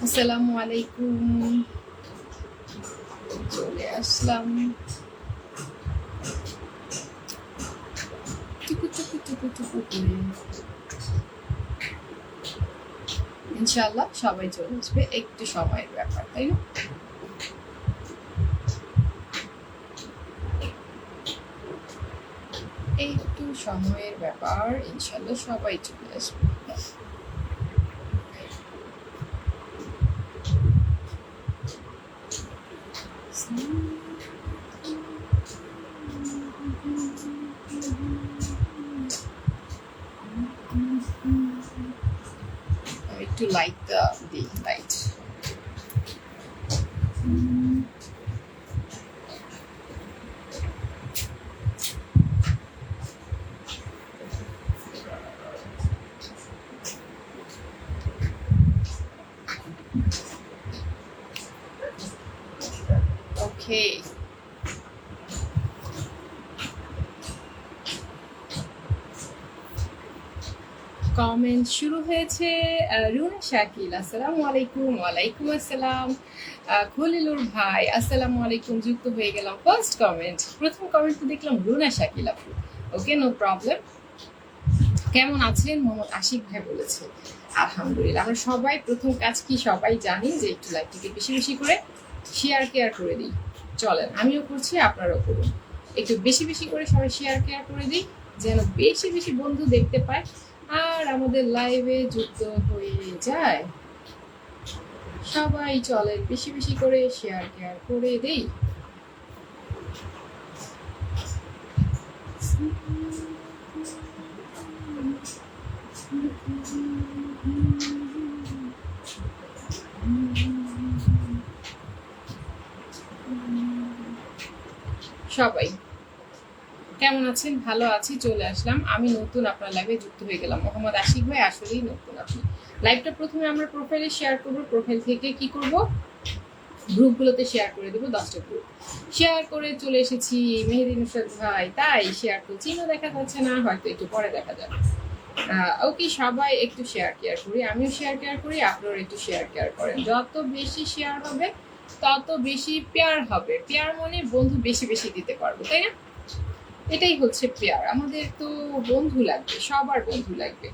আসসালামু আলাইকুম, চলে আসলাম। টুকু টুকু টুকু টুকু করে ইনশাআল্লাহ সবাই চলে আসবে, একটু সময়ের ব্যাপার, তাই না? একটু সময়ের ব্যাপার, ইনশাআল্লাহ সবাই চলে আসবে। একটু লাইট দিই, লাইট। ওকে, কমেন্ট শুরু হয়েছে। রুনা শাকিল, আসসালামু আলাইকুম। ওয়ালাইকুম আসসালাম। খলিলুর ভাই, আসসালামু আলাইকুম, যুক্ত হয়ে গেলাম। ফার্স্ট কমেন্ট, প্রথম কমেন্ট তো দেখলাম রুনা শাকিল আপু। ওকে, নো প্রবলেম। কেমন আছেন? মোহাম্মদ আশিক ভাই বলেছে আলহামদুলিল্লাহ। আমরা সবাই প্রথম কাজ কি সবাই জানি, যে একটু লাইভটিকে বেশি বেশি করে শেয়ার কেয়ার করে দিই। চলেন, আমিও করছি, আপনারাও করুন। একটু বেশি বেশি করে সবাই শেয়ার কেয়ার করে দিই, যেন বেশি বেশি বন্ধু দেখতে পায় আর আমাদের লাইভে যুক্ত হয়ে যায়। সবাই চলেন বেশি বেশি করে শেয়ার কেয়ার করে দেই। সবাই কেমন আছেন? ভালো আছি, চলে আসলাম। আমি নতুন, আপনার লাইভে যুক্ত হয়ে গেলাম। মোহাম্মদ আশিক ভাই আসলেই নতুন আপনি। লাইভটা প্রথমে আমরা প্রোফাইলে শেয়ার করব। প্রোফাইল থেকে কি করব, গ্রুপগুলোতে শেয়ার করে দেবো। 10টা গ্রুপ শেয়ার করে চলে এসেছি। মেহেদি নুসরাত ভাই, তাই শেয়ার তো চিহ্ন দেখা যাচ্ছে না, হয়তো একটু পরে দেখা যাবে। ওকে, সবাই একটু শেয়ার কেয়ার করি, আমিও শেয়ার কেয়ার করি, আপনারা একটু শেয়ার কেয়ার করেন। যত বেশি শেয়ার হবে তত বেশি পেয়ার হবে। পেয়ার মানে বন্ধু বেশি বেশি দিতে পারবো, তাই না? এটাই হচ্ছে পেয়ার। আমাদের তো বন্ধু লাগবে, সবার বন্ধু লাগবে।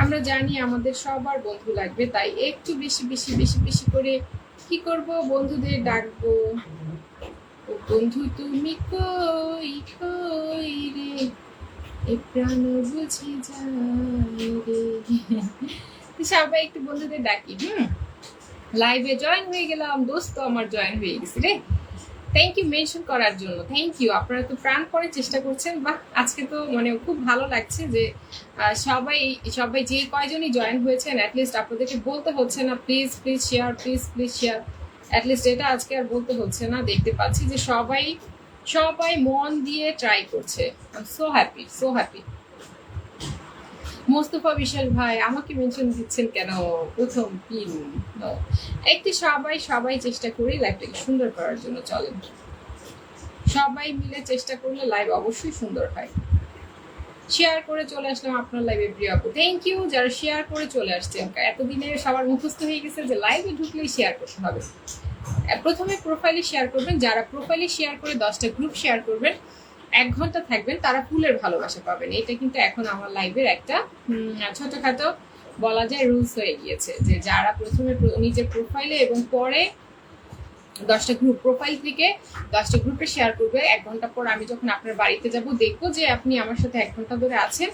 আমরা জানি আমাদের সবার বন্ধু লাগবে, তাই একটু বেশি বেশি বেশি বেশি করে কি করব, বন্ধুদের ডাকবো। ও বন্ধু তুমি কই কই রে, এ প্রাণ বুঝে যায় রে। সবাই একটু বন্ধুদের ডাকি। লাইভে জয়েন হয়ে গেলাম, দোস্ত আমার জয়েন হয়ে গেছে রে। থ্যাংক ইউ মেনশন করার জন্য, থ্যাংক ইউ। আপনারা তো প্রাণ করে চেষ্টা করছেন। বাহ, আজকে তো মানে খুব ভালো লাগছে যে সবাই সবাই যে কয়জনই জয়েন হয়েছেন, অ্যাটলিস্ট আপনাদেরকে বলতে হচ্ছে না please please share, please please share. At least এটা আজকে আর বলতে হচ্ছে না। দেখতে পাচ্ছি যে সবাই সবাই মন দিয়ে ট্রাই করছে। I am so happy, so happy. Mostafa Bishal ভাই, আমাকে মেনশন দিচ্ছেন কেন? প্রথম পিন একটু সবাই সবাই চেষ্টা করি লাইভটাকে সুন্দর করার জন্য। চলেন সবাই মিলে চেষ্টা করলে লাইভ অবশ্যই সুন্দর হয়। শেয়ার করে চলে আসলাম আপনার লাইভে, প্রিয় আপু। থ্যাংক ইউ যারা শেয়ার করে চলে আসছেন। এতদিনে সবার মুখস্থ হয়ে গেছে যে লাইভে ঢুকলেই শেয়ার করতে হবে। প্রথমে প্রোফাইলে শেয়ার করবেন। যারা প্রোফাইলে শেয়ার করে 10টা গ্রুপ শেয়ার করবেন, 1 ঘন্টা থাকবেন, তারা ফুলের ভালোবাসা পাবেন। এটা কিন্তু এখন আমার লাইভের একটা ছোটখাটো বলা যায় রুলস হয়ে গিয়েছে, যে যারা প্রথমে নিজের প্রোফাইলে এবং পরে 10টা গ্রুপ, প্রোফাইল থেকে 10টা গ্রুপে শেয়ার করবে। 1 ঘন্টা পর আমি যখন আপনার বাড়িতে যাব, দেখবো যে আপনি আমার সাথে 1 ঘন্টা ধরে আছেন,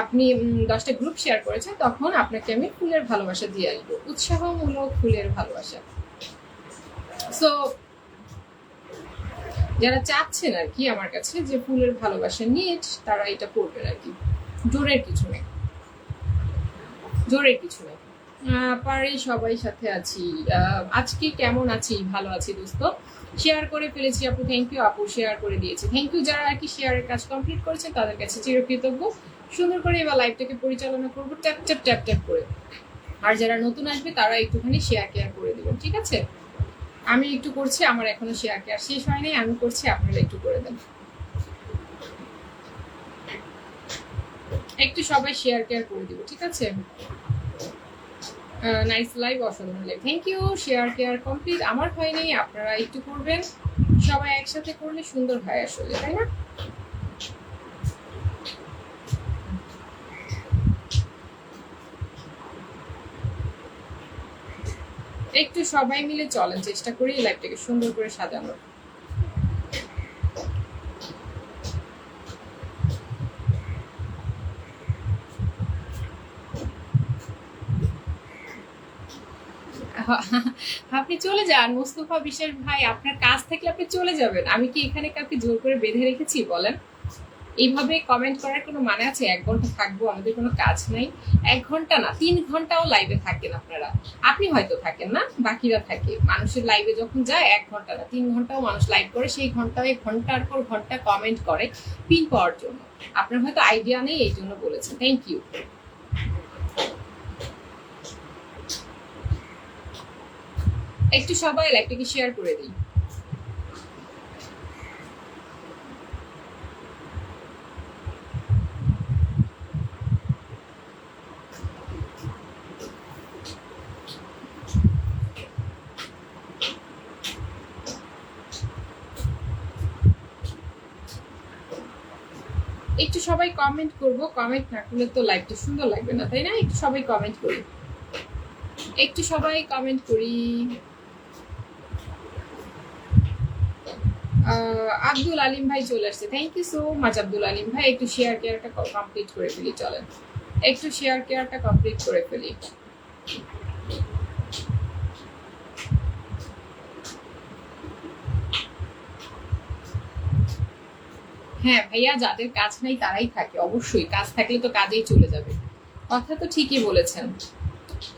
আপনি 10টা গ্রুপ শেয়ার করেছেন, তখন আপনাকে আমি ফুলের ভালোবাসা দিয়ে আসবো, উৎসাহমূলক ফুলের ভালোবাসা। সো যারা চাচ্ছেন আর কি আমার কাছে যে ফুলের ভালোবাসা নিড, তারা এটা করবেন আর কি। জোরের কিছু নেই, জোরের কিছু নেই। পারি সবাই সাথে আছি। আজকে কেমন আছি? ভালো আছি দোস্ত। শেয়ার করে ফেলেছি আপু, থ্যাংক ইউ আপু, শেয়ার করে দিয়েছি। থ্যাংক ইউ যারা আর কি শেয়ারের কাজ কমপ্লিট করেছেন, তাদের কাছে চিরকৃতজ্ঞ। সুন্দর করে এবার লাইভটাকে পরিচালনা করবো ট্যাপ ট্যাপ ট্যাপ ট্যাপ করে। আর যারা নতুন আসবে তারা একটুখানি শেয়ার কেয়ার করে দেবেন, ঠিক আছে? আমি একটু করছি, আমার এখনো শেয়ার কেয়ার শেষ হয়নি, আমি করছি, আপনারা একটু করে দেন। একটু সবাই শেয়ার কেয়ার করে দিব, ঠিক আছে? নাইস লাইভ, অসাধারণ live, thank you. Share care complete, আমার হয়নি, আপনারা একটু করবেন, সবাই একসাথে করলে সুন্দর হয় আসলে, তাই না? একটু সবাই মিলে চলেন, চেষ্টা করি লাইভটাকে সুন্দর করে সাজানোর। আপনি চলে যান মোস্তফা বিশ্বাস ভাই, আপনার কাজ থাকলে আপনি চলে যাবেন, আমি কি এখানে কাউকে জোর করে বেঁধে রেখেছি বলেন? এইভাবে কমেন্ট করার কোনো মানে আছে? 1 ঘন্টা থাকবো, আমাদের কোনো কাজ নাই? 1 ঘন্টা না, 3 ঘন্টাও লাইভে থাকেন আপনারা, আপনি হয়তো থাকেন না, বাকিরা থাকে। মানুষের লাইভে যখন যায় 1 ঘন্টা না, 3 ঘন্টাও মানুষ লাইভ করে, সেই ঘন্টায় ঘন্টার পর ঘন্টা কমেন্ট করে পিন পাওয়ার জন্য। আপনার হয়তো আইডিয়া নেই, এই জন্য বলেছেন। Thank you. একটু সবাই লাইভটাকে শেয়ার করে দিই। একটু সবাই কমেন্ট করবো, কমেন্ট না করলে তো লাইভটা সুন্দর লাগবে না, তাই না? একটু সবাই কমেন্ট করি, একটু সবাই কমেন্ট করি। আব্দুল আলিম ভাই চলে আসছে, thank you so much Abdul Alim ভাই। একটু শেয়ার কেয়ারটা কমপ্লিট করে ফেলি, চলেন একটু শেয়ার কেয়ারটা কমপ্লিট করে ফেলি। হ্যাঁ ভাইয়া, যাদের কাজ নাই তারাই থাকে, অবশ্যই কাজ থাকলে তো কাজেই চলে যাবে, কথা তো ঠিকই বলেছেন।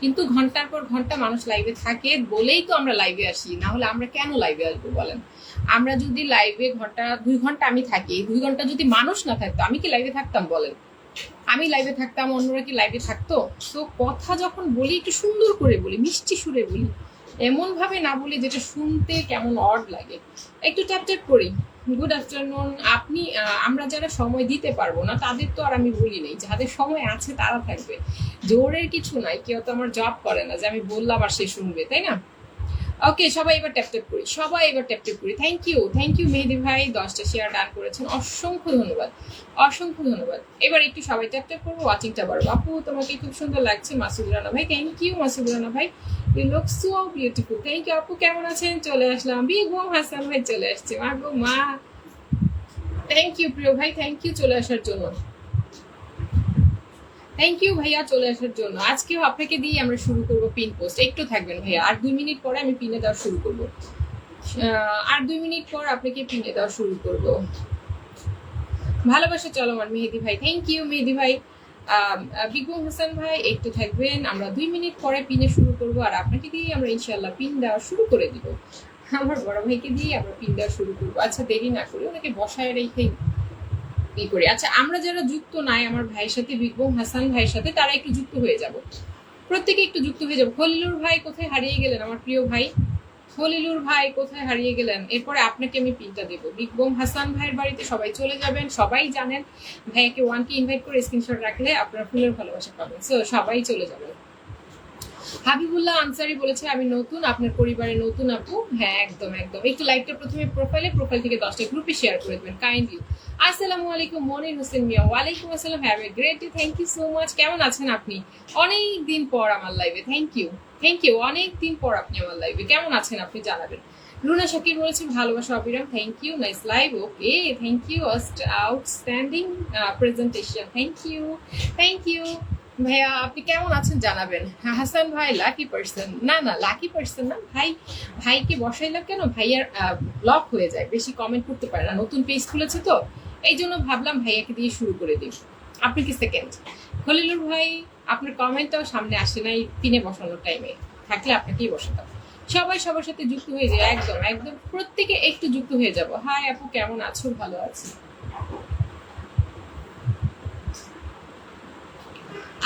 কিন্তু ঘন্টার পর ঘন্টা মানুষ লাইভে থাকে বলেই তো আমরা লাইভে আসি, না হলে আমরা কেন লাইভে আসবো বলেন? আমরা যদি লাইভে 2 ঘন্টা আমি থাকি, 2 ঘন্টা যদি মানুষ না থাকতো, আমি কি লাইভে থাকতাম বলেন? আমি লাইভে থাকতাম, অন্যরা কি লাইভে থাকতো? তো কথা যখন বলি একটু সুন্দর করে বলি, মিষ্টি সুরে বলি, এমন ভাবে না বলি যেটা শুনতে কেমন অড লাগে। একটু ট্যাপ ট্যাপ করি। Good afternoon. আপনি আমরা যারা সময় দিতে পারবো না তাদের তো আর আমি বলি নেই, যাদের সময় আছে তারা থাকবে, জোরের কিছু নাই, কেউ তো আমার জব করে না যে আমি বললাম আর সে শুনবে, তাই না? ওকে, সবাই এবার ট্যাপ ট্যাপ করি, সবাই এবার ট্যাপ ট্যাপ করি। থ্যাংক ইউ মেহেদি ভাই, 10টা শেয়ার ডান করেছেন, অসংখ্য ধন্যবাদ, অসংখ্য ধন্যবাদ। এবার একটু সবাই ট্যাপ ট্যাপ করবো, ওয়াচিংটা বাড়বো। আপু তোমাকে খুব সুন্দর লাগছে, মাসুদ রানা ভাই, থ্যাংক ইউ মাসুদ রানা ভাই, you look so beautiful, thank you আপু। কেমন আছেন? চলে আসলাম, বিগুম হাসান ভাই চলে আসছে, মা গো মা। থ্যাংক ইউ প্রিয় ভাই, থ্যাংক ইউ চলে আসার জন্য, থ্যাংক ইউ ভাইয়া চলে আসার জন্য। আজকেও আপনাকে দিয়ে আমরা শুরু করবো পিন পোস্ট, একটু থাকবেন ভাইয়া, আর 2 মিনিট পরে আমি পিনে দেওয়া শুরু করবো, আর 2 মিনিট পর আপনাকে পিনে দেওয়া শুরু করবো। ভালোবাসা চলমান মেহেদি ভাই, থ্যাংক ইউ মেহেদি ভাই। বিগুম হাসান ভাই একটু থাকবেন, আমরা 2 মিনিট পরে পিনে শুরু করবো, আর আপনাকে দিয়ে আমরা ইনশাল্লাহ পিন দেওয়া শুরু করে দিব। আমার বড় ভাইকে দিয়ে আমরা পিন দেওয়া শুরু করবো। আচ্ছা দেরি না করি, ওনাকে বসায় রেখে ই করি। আচ্ছা, আমরা যারা যুক্ত নাই আমার ভাইয়ের সাথে, বিগুম হাসান ভাইয়ের সাথে, তারা একটু যুক্ত হয়ে যাব, প্রত্যেকে একটু যুক্ত হয়ে যাবো। খলিলুর ভাই কোথায় হারিয়ে গেলেন আমার প্রিয় ভাই? খলিলুর ভাই কোথায় হারিয়ে গেলেন? এরপরে আপনাকে আমি পিনটা দেবো। বিগবম হাসান ভাইয়ের বাড়িতে সবাই চলে যাবেন, সবাই জানেন ভাইয়াকে 1কে ইনভাইট করে স্ক্রিনশট রাখলে আপনারা ফুলের ভালোবাসা পাবেন, সো সবাই চলে যাবেন। হাবিবুল্লাহ আনসারি বলেছে আমি নতুন, আপনার পরিবারে নতুন আপু। হ্যাঁ একদম একদম, একটু লাইকটা প্রথমে প্রোফাইল থেকে 10টা গ্রুপে শেয়ার করে দেবেন কাইন্ডলি। আসসালামু আলাইকুম মনির হোসেন মিয়া। ওয়ালাইকুম আসসালাম, have a great day, thank you so much. কেমন আছেন আপনি? অনেক দিন পর আমার লাইভে, থ্যাংক ইউ, অনেক দিন পর আপনি আমার লাইভে, কেমন আছেন আপনি জানাবেন। রুনা শাকির বলেছে ভালোবাসা অবিরাম, thank you, nice live, okay thank you, outstanding presentation, thank you ভাইয়া। আপনি কেমন আছেন জানাবেন। হাসান ভাই লাকি পার্সন, না না লাকি পার্সন না ভাই, ভাইকে বসাইলাম কেন, ভাইয়ার ব্লক হয়ে যায়, বেশি কমেন্ট করতে পারে না, নতুন পেজ খুলেছে তো, এই জন্য ভাবলাম ভাইয়াকে দিয়ে শুরু করে দিই। আপনি কি সেকেন্ড? খলিলুর ভাই আপনার কমেন্টটাও সামনে আসে নাই পিনে বসানোর টাইমে, থাকলে আপনাকেই বসাতাম। সবাই সবার সাথে যুক্ত হয়ে যায়, একদম একদম প্রত্যেকে একটু যুক্ত হয়ে যাব। হাই আপু কেমন আছো? ভালো আছি।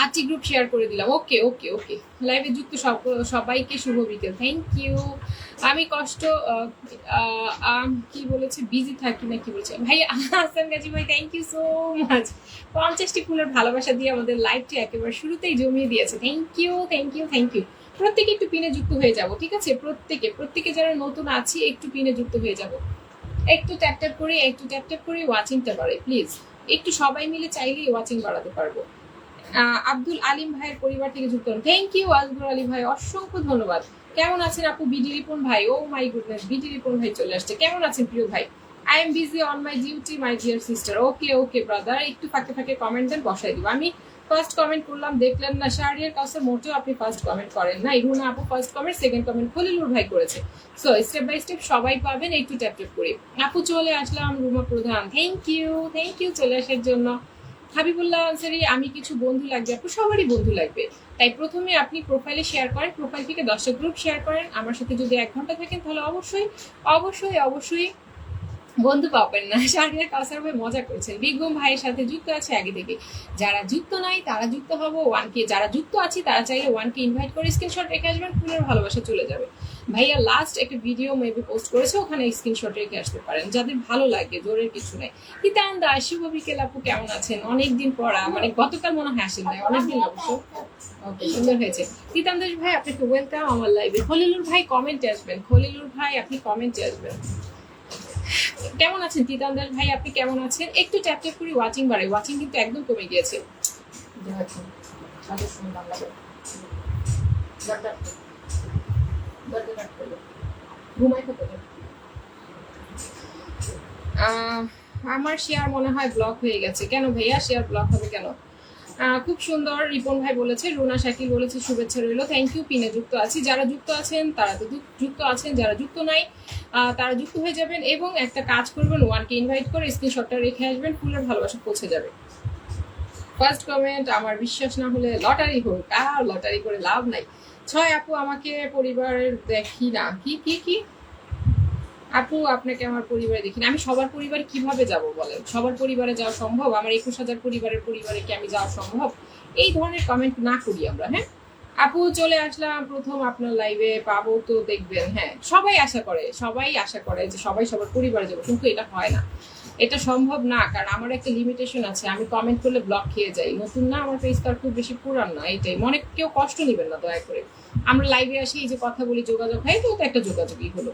8টি গ্রুপ শেয়ার করে দিলাম, ওকে ওকে ওকে। লাইভে যুক্ত সবাইকে শুভ বিকেল, থ্যাংক ইউ। আমি কষ্ট কি বলেছে বিজি থাকি না কি বলছে ভাই হাসান গাজী ভাই, থ্যাংক ইউ সো মাচ। 50টি ফুলের ভালোবাসা দিয়ে আমাদের লাইভটি একেবারে শুরুতেই জমিয়ে দিয়েছে। Thank you thank you thank you. প্রত্যেকে একটু পিনে যুক্ত হয়ে যাব, ঠিক আছে? প্রত্যেকে যারা নতুন আছি একটু পিনে যুক্ত হয়ে যাব, একটু ট্যাপ ট্যাপ করে ওয়াচিংটা বাড়ে প্লিজ। একটু সবাই মিলে চাইলেই ওয়াচিং বাড়াতে পারবো। আব্দুল আলিম ভাইয়ের পরিবার থেকে যুক্ত হন, থ্যাংক ইউ আব্দুল আলিম ভাই, অসংখ্য ধন্যবাদ। কেমন আছেন আপু? বিডি রিপন ভাই, ও মাই গুডনেস, বিডি রিপন ভাই চলে আসছে। কেমন আছেন প্রিয় ভাই? I am busy on my duty my dear sister. Okay okay brother, একটু ফাঁকে ফাঁকে কমেন্ট দেন, বসাই দিব। আমি ফার্স্ট কমেন্ট করলাম, দেখলেন না? শাহরিয়ার কাছে মোটেও আপনি ফার্স্ট কমেন্ট করেন না। রুনা আপু first comment, second comment Khalilur ভাই করেছে। সো স্টেপ বাই স্টেপ সবাই পাবেন, একটু ট্যাপ ট্যাপ করে। আপু চলে আসলাম, রুমা প্রধান, থ্যাংক ইউ চলে আসার জন্য। হাবিবুল্লাহ আনসারি, আমি কিছু বন্ধু লাগবে আপু, সবারই বন্ধু লাগবে। তাই প্রথমে আপনি প্রোফাইলে শেয়ার করেন, প্রোফাইল থেকে 10টা গ্রুপ শেয়ার করেন। আমার সাথে যদি 1 ঘন্টা থাকেন তাহলে অবশ্যই অবশ্যই অবশ্যই বন্ধু পাবেন না। শাহরিয়ার কাউসার ভাই মজা করছেন, বিগম ভাইয়ের সাথে যুক্ত আছে আগে থেকে। যারা যুক্ত নাই তারা যুক্ত হবো 1K, যারা যুক্ত আছে তারা চাইলে 1K ইনভাইট করে স্ক্রিনশট রেখে আসবেন, ফুলের ভালোবাসা চলে যাবে। ভাইয়া লাস্ট একটা ভিডিও মেবি পোস্ট করেছে, ওখানে স্ক্রিনশট রেখে আসতে পারেন, যাদের ভালো লাগে, জোরের কিছু নেই। তিতান দাস, শুভ বিকেল আপু, কেমন আছেন? অনেকদিন পর, মানে গতকাল মনে হয় আসেন নাই, অনেকদিন অবশ্য। ওকে, সুন্দর হয়েছে। তিতান দাস ভাই আপনাকে ওয়েলকাম আমার লাইভে। খলিলুর ভাই কমেন্টে আসবেন, খলিলুর ভাই আপনি কমেন্টে আসবেন। কেমন আছেন তিতান দাস ভাই, আপনি কেমন আছেন? একটু ট্যাপ ট্যাপ করে ওয়াচিং বাড়ে, ওয়াচিং কিন্তু একদম কমে গিয়েছে। আমার শেয়ার মনে হয় ব্লক হয়ে গেছে। কেন ভাইয়া শেয়ার ব্লক হবে কেন? খুব সুন্দর, রিপন ভাই বলেছে, রুনা শাকিল বলেছে শুভেচ্ছা রইল, থ্যাংক ইউ। পিনে যুক্ত আছি, যারা যুক্ত আছেন তারা তো যুক্ত আছেন, যারা যুক্ত নাই তারা যুক্ত হয়ে যাবেন, এবং একটা কাজ করবেন, 1K ইনভাইট করে স্ক্রিনশটটা রেখে আসবেন, ফুলের ভালোবাসা পৌঁছে যাবে। ফার্স্ট কমেন্ট, আমার বিশ্বাস না হলে লটারি হোক, আর লটারি করে লাভ নাই। 6 আপু, আমাকে পরিবারের দেখি না। কি কি কি আপু, আপনাকে আমার পরিবারে দেখি না। আমি সবার পরিবারে কিভাবে যাব বলেন? সবার পরিবারে যাওয়া সম্ভব? আমার 21,000 পরিবারে কি আমি যাওয়া সম্ভব? এই ধরনের কমেন্ট না করি আমরা, হ্যাঁ। আপু চলে আসলাম প্রথম আপনার লাইভে, পাবো তো দেখবেন। হ্যাঁ, সবাই আশা করে যে সবাই সবার পরিবারে যাবো, কিন্তু এটা হয় না, এটা সম্ভব না। কারণ আমার একটা লিমিটেশন আছে, আমি কমেন্ট করলে ব্লক খেয়ে যাই। নতুন না আমার পেজ, তার খুব বেশি পুরান না, এইটাই। মনে কেউ কষ্ট নেবেন না দয়া করে। আমরা লাইভে আসি, এই যে কথা বলি, যোগাযোগ হয়, তো একটা যোগাযোগই হলো।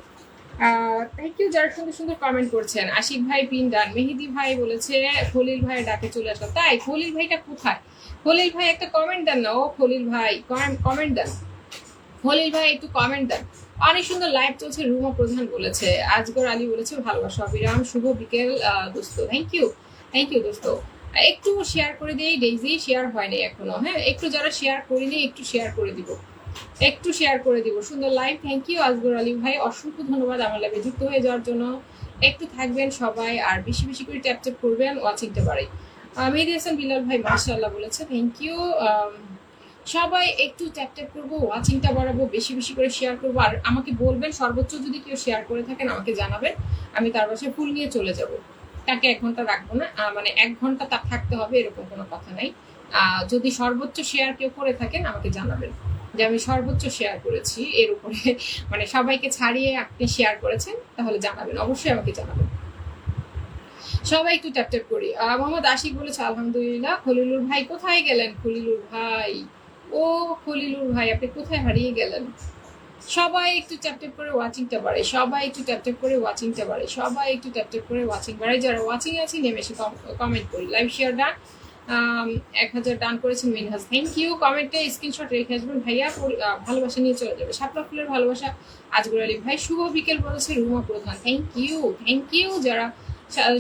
থ্যাংক ইউ যারা সুন্দর সুন্দর কমেন্ট করছেন। আশিক ভাই পিন ডান, মেহেদি ভাই বলেছে খলিল ভাইয়ের ডাকে চলে আসলাম। তাই খলিল ভাইটা কোথায়? খলিল ভাই একটা কমেন্ট দেন না। ও খলিল ভাই কমেন্ট দেন, খলিল ভাই একটু কমেন্ট দেন। অনেক সুন্দর লাইভ চলছে। রুমা প্রধান বলেছে, আজগর আলী বলেছে ভালোবাসা অবিরাম, শুভ বিকেল দোস্ত। থ্যাংক ইউ দোস্ত। একটু শেয়ার করে দিই, ডেইজি শেয়ার হয়নি এখনো। হ্যাঁ, একটু যারা শেয়ার করিনি একটু শেয়ার করে দিব, সুন্দর live. Thank you Azgar Ali ভাই, অসংখ্য ধন্যবাদ আমার লাইভে যুক্ত হয়ে যাওয়ার জন্য। একটু থাকবেন সবাই, আর বেশি বেশি করে ট্যাপ ট্যাপ করবেন, ওয়াচিংটা বাড়াই। মেহেদি হাসান বিলাল ভাই মাশাআল্লাহ বলেছে, থ্যাংক ইউ। সবাই একটু ট্যাপ ট্যাপ করবো, ওয়াচিংটা বাড়াবো, বেশি বেশি করে শেয়ার করবো। আর আমাকে বলবেন, সর্বোচ্চ যদি কেউ শেয়ার করে থাকেন আমাকে জানাবেন, আমি তার বাসায় ফুল নিয়ে চলে যাব। তাকে 1 ঘন্টা রাখবো না, মানে 1 ঘন্টা তার থাকতে হবে এরকম কোনো কথা নাই। যদি সর্বোচ্চ শেয়ার কেউ করে থাকেন আমাকে জানাবেন যে আমি সর্বোচ্চ শেয়ার করেছি, এর উপরে মানে সবাইকে ছাড়িয়ে আপনি শেয়ার করেছেন, তাহলে জানাবেন, অবশ্যই আমাকে জানাবেন। সবাই একটু ট্যাপ ট্যাপ করি। মোহাম্মদ আশিক বলেছে আলহামদুলিল্লাহ। খলিলুর ভাই কোথায় গেলেন? খলিলুর ভাই, ও খলিলুর ভাই আপনি কোথায় হারিয়ে গেলেন? সবাই একটু ট্যাপ ট্যাপ করে ওয়াচিংটা বাড়ে, সবাই একটু ট্যাপ ট্যাপ করে ওয়াচিংটা বাড়ে, সবাই একটু ট্যাপ ট্যাপ করে ওয়াচিং বাড়ে। যারা ওয়াচিং আছে নেমে এসে কমেন্ট করি। লাইভ শেয়ার ডান, 1000 ডান করেছেন মিনহাজ, থ্যাংক ইউ। কমেন্টে স্ক্রিনশট রেখে আসবেন ভাইয়া, ভালোবাসা নিয়ে চলে যাবে। শাপলা ফুলের ভালোবাসা আজগর আলী ভাই, শুভ বিকেল বলেছে রুমা প্রধান, থ্যাংক ইউ যারা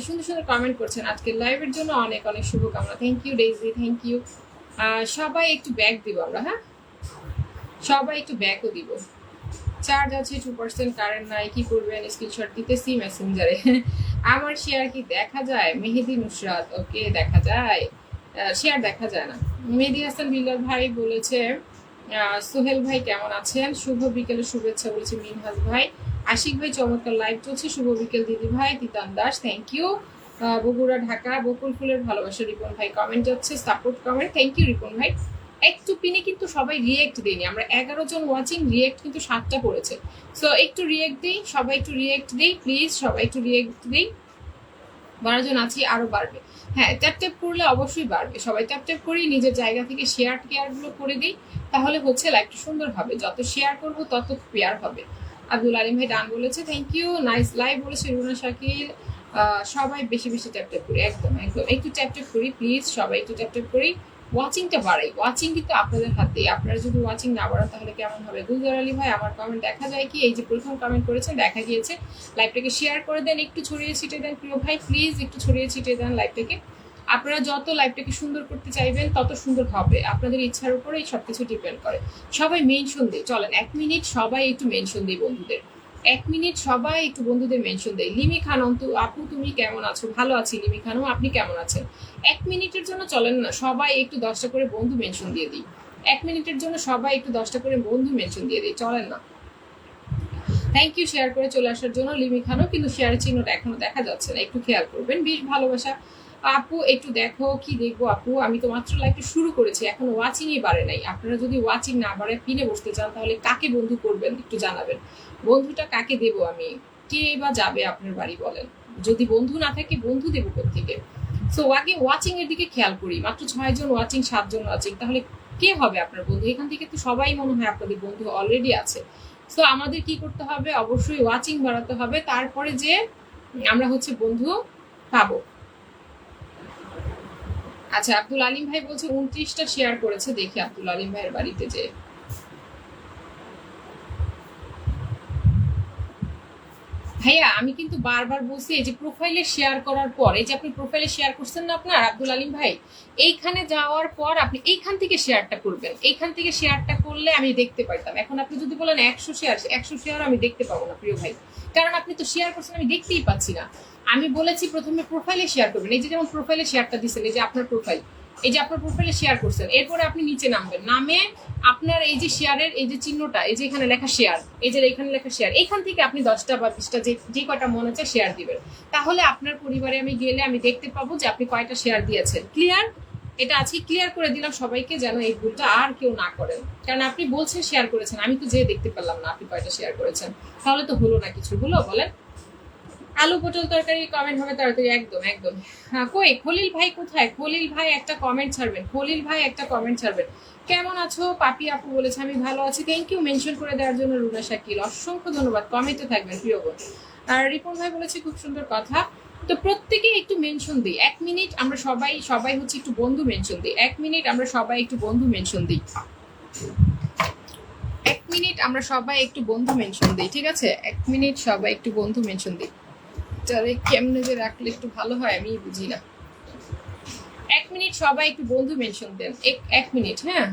সুন্দর সুন্দর কমেন্ট করছেন আজকের লাইভের জন্য, অনেক অনেক শুভকামনা। Thank you Daisy, thank you. সবাই একটু ব্যাক দিব আমরা, হ্যাঁ সবাই একটু ব্যাকও দিব। চার্জ আছে 2%, কারেন্ট নাই, কি করবেন? স্ক্রিনশট দিতেছি মেসেঞ্জারে। আমার শেয়ার কি দেখা যায়? মেহেদি নুসরাত, ওকে দেখা যায়, শেয়ার দেখা যায় না। মেহেদি হাসান বিলাল ভাই বলেছে, সোহেল ভাই কেমন আছেন? শুভ বিকেলের শুভেচ্ছা বলেছে মিনহাজ ভাই। আশিক ভাই চমৎকার লাইভ চলছে, শুভ বিকেল দিদি ভাই। Titan Das, thank you. বগুড়া ঢাকা বকুল ফুলের ভালোবাসা রিপন ভাই কমেন্ট যাচ্ছে, support comment, thank you Ripon ভাই। একটু পিনে কিন্তু সবাই রিয়েক্ট দিইনি, আমরা 11 জন ওয়াচিং, রিয়েক্ট কিন্তু 7টা পড়েছে। সো একটু রিয়েক্ট দিই, সবাই একটু রিয়েক্ট দিই প্লিজ, সবাই একটু রিয়েক্ট দিই। 12 জন আছি, আরো বাড়বে। হ্যাঁ, ট্যাপ ট্যাপ করলে অবশ্যই বাড়বে, সবাই ট্যাপ ট্যাপ করি, নিজের জায়গা থেকে শেয়ার গুলো করে দিই, তাহলে হচ্ছে লাইভটা সুন্দর হবে। যত শেয়ার করব তত পেয়ার হবে। আব্দুল আলিম ভাই ডান বলেছে, থ্যাংক ইউ। নাইস লাইভ বলেছে রুনা শাকিল। সবাই বেশি বেশি ট্যাপ ট্যাপ করি, একদম একদম একটু ট্যাপ ট্যাপ করি প্লিজ, সবাই একটু ট্যাপ ট্যাপ করি। ওয়াচিংটা বাড়াই, ওয়াচিং কিন্তু আপনাদের হাতে, আপনারা যদি ওয়াচিং না বাড়ান তাহলে কেমন হবে। গুলজার আলী ভাই আমার কমেন্ট দেখা যায় কি, এই যে প্রথম কমেন্ট করেছেন দেখা গিয়েছে। লাইভটাকে শেয়ার করে দেন, একটু ছড়িয়ে ছিটিয়ে দেন প্রিয় ভাই, প্লিজ একটু ছড়িয়ে ছিটিয়ে দেন লাইভটাকে। আপনারা যত লাইভটাকে সুন্দর করতে চাইবেন তত সুন্দর হবে, আপনাদের ইচ্ছার উপরেই সবকিছু ডিপেন্ড করে। সবাই মেনশন দিই, চলেন 1 মিনিট সবাই একটু মেনশন দিই বন্ধুদের, 1 মিনিট সবাই একটু বন্ধুদের মেনশন দেয়। লিমি খান অন্তু আপু তুমি কেমন আছো? ভালো আছি লিমি খানম, আপনি কেমন আছেন? 1 মিনিটের জন্য চলেন না সবাই একটু 10টা করে বন্ধু মেনশন দিয়ে দিই, 1 মিনিটের জন্য সবাই একটু 10টা করে বন্ধু মেনশন দিয়ে দিই, চলেন না। থ্যাংক ইউ শেয়ার করে চলে আসার জন্য লিমি খানও, কিন্তু শেয়ারের চিহ্নটা এখনো দেখা যাচ্ছে না, একটু খেয়াল করবেন। বেশ ভালোবাসা আপু, একটু দেখো। কি দেখবো আপু, আমি তো মাত্র লাইভটা শুরু করেছি, এখন ওয়াচিংই বাড়ে নাই। আপনারা যদি ওয়াচিং না বাড়ে পিনে বসতে চান তাহলে কাকে বন্ধু করবেন একটু জানাবেন, বন্ধুটা কাকে দেবো আমি, কে বা যাবে আপনার বাড়ি বলেন। যদি বন্ধু না থাকে বন্ধু দেবো কোত্থেকে? সো আগে ওয়াচিং এর দিকে খেয়াল করি, মাত্র 6 জন ওয়াচিং, 7 জন ওয়াচিং, তাহলে কে হবে আপনার বন্ধু? এখান থেকে তো সবাই মনে হয় আপনাদের বন্ধু অলরেডি আছে। সো আমাদের কি করতে হবে, অবশ্যই ওয়াচিং বাড়াতে হবে, তারপরে যে আমরা হচ্ছে বন্ধু পাবো। আচ্ছা, আব্দুল আলিম ভাই বলছে 29টা শেয়ার করেছে, দেখি আব্দুল আলিম ভাইয়ের বাড়িতে যে। ভাইয়া আমি কিন্তু বারবার বলছি, এই যে প্রোফাইলে শেয়ার করার পর, এই যে আপনি প্রোফাইলে শেয়ার করছেন না আপনার আব্দুল আলিম ভাই, এইখানে যাওয়ার পর আপনি এইখান থেকে শেয়ারটা করবেন, এইখান থেকে শেয়ারটা করলে আমি দেখতে পাইতাম। এখন আপনি যদি বলেন 100 শেয়ার, 100 শেয়ার আমি দেখতে পাবো না প্রিয় ভাই, কারণ আপনি তো শেয়ার করছেন, আমি দেখতেই পাচ্ছি না। আমি বলেছি প্রথমে প্রোফাইলে শেয়ার করবেন, এই যে যেমন প্রোফাইলে শেয়ারটা দিচ্ছেন, এই যে আপনার প্রোফাইল, এই যে আপনার প্রোফাইলে শেয়ার করছেন, এরপরে আপনি নিচে নামবেন, নামে আপনার এই যে শেয়ারের এই যে চিহ্নটা, এই যে এখানে লেখা শেয়ার, এই যে এখানে লেখা শেয়ার, এখান থেকে আপনি 10টা বা 20টা যে কয়টা মনে হচ্ছে শেয়ার দিবেন, তাহলে আপনার পরিবারে আমি গেলে আমি দেখতে পাবো যে আপনি কয়টা শেয়ার দিয়েছেন। ক্লিয়ার? এটা আজকে ক্লিয়ার করে দিলাম সবাইকে, যেন এই ভুলটা আর কেউ না করেন, কারণ আপনি বলছেন শেয়ার করেছেন, আমি তো যে দেখতে পারলাম না আপনি কয়টা শেয়ার করেছেন, তাহলে তো হলো না কিছু, হলো বলেন? আলু পটল তরকারি কমেন্ট হবে তাড়াতাড়ি, একদম একদম। হ্যাঁ, কই খলিল ভাই কোথায়? খলিল ভাই একটা কমেন্ট ছাড়বেন, খলিল ভাই একটা কমেন্ট ছাড়বেন। কেমন আছো পাপি আপু বলেছে, আমি ভালো আছি, থ্যাংক ইউ মেনশন করে দেওয়ার জন্য রুনা শাকিল, অসংখ্য ধন্যবাদ, কমেন্টে থাকবেন প্রিয় বোন। আর রিপন ভাই বলেছে খুব সুন্দর কথা। তো প্রত্যেকে একটু মেনশন দিই, 1 মিনিট আমরা সবাই হচ্ছে একটু বন্ধু মেনশন দিই, 1 মিনিট আমরা সবাই একটু বন্ধু মেনশন দিই, 1 মিনিট আমরা সবাই একটু বন্ধু মেনশন দিই, ঠিক আছে? 1 মিনিট সবাই একটু বন্ধু মেনশন দিই, তাহলে কেমনে যে রাখলে একটু ভালো হয় আমি বুঝি না। 1 মিনিট সবাই একটু বন্ধু মেনশন দেন, 1 মিনিট। হ্যাঁ,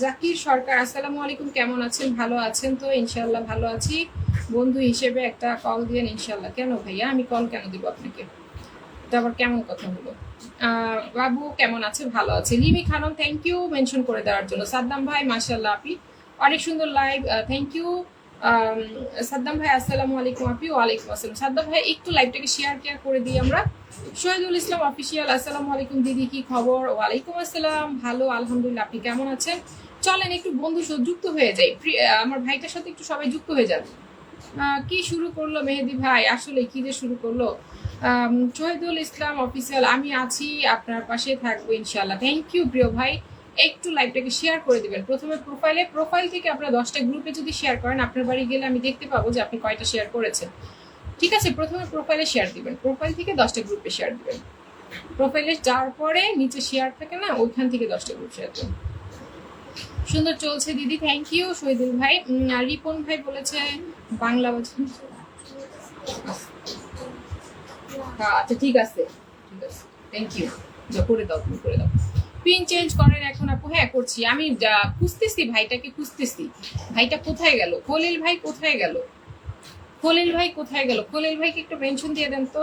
জাকির সরকার আসসালামু আলাইকুম, কেমন আছেন? ভালো আছেন তো? ইনশাল্লাহ ভালো আছি। বন্ধু হিসেবে একটা কল দিয়েন ইনশাল্লাহ। কেন ভাইয়া, আমি কল কেন দিব আপনাকে? এটা আবার কেমন কথা হলো? বাবু কেমন আছে? ভালো আছে। লিমি খানম থ্যাংক ইউ মেনশন করে দেওয়ার জন্য। সাদ্দাম ভাই মাশাল্লাহ আপি অনেক সুন্দর লাইভ, থ্যাংক ইউ। সাদ্দাম ভাই আসসালামু আলাইকুম আপি। ওয়ালাইকুম আসসালাম। সাদ্দাম ভাই একটু লাইভটাকে শেয়ার করে দিই আমরা। শহীদুল ইসলাম অফিসিয়াল আসসালামু আলাইকুম দিদি, কি খবর? ওয়ালাইকুম আসসালাম, ভালো আলহামদুলিল্লাহ, আপনি কেমন আছেন? চলেন একটু বন্ধু যুক্ত হয়ে যাই, আমার ভাইটার সাথে একটু সবাই যুক্ত হয়ে যান। কি শুরু করলো মেহেদি ভাই, আসলে কি যে শুরু করলো। শহীদুল ইসলাম অফিসিয়াল, আমি আছি, আপনার পাশে থাকবো ইনশাল্লাহ। থ্যাংক ইউ প্রিয় ভাই, একটু লাইভটাকে শেয়ার করে দিবেন। প্রথমে প্রোফাইল থেকে আপনারা 10টা গ্রুপে যদি শেয়ার করেন, আপনার বাড়ি গেলে আমি দেখতে পাবো যে আপনি কয়টা শেয়ার করেছেন, ঠিক আছে? প্রথমে প্রোফাইলে শেয়ার দিবেন, প্রোফাইল থেকে 10টা গ্রুপে শেয়ার দিবেন, প্রোফাইলে যাওয়ার পরে নিচে শেয়ার থাকে না, ওইখান থেকে 10টা গ্রুপ শেয়ার দিবেন। সুন্দর চলছে দিদি, থ্যাংক ইউ শহীদুল ভাই। রিপন ভাই বলেছে বাংলা বলছেন, আচ্ছা ঠিক আছে থ্যাংক ইউ, করে দাও, তুমি করে দাও। পিন চেঞ্জ করেন এখন আপু? হ্যাঁ করছি, আমি খুঁজতেছি ভাইটাকে, খুঁজতেছি ভাইটা কোথায় গেল, খলিল ভাই কোথায় গেল, খলিল ভাই কোথায় গেল? খলিল ভাইকে একটু মেনশন দিয়ে দেন তো,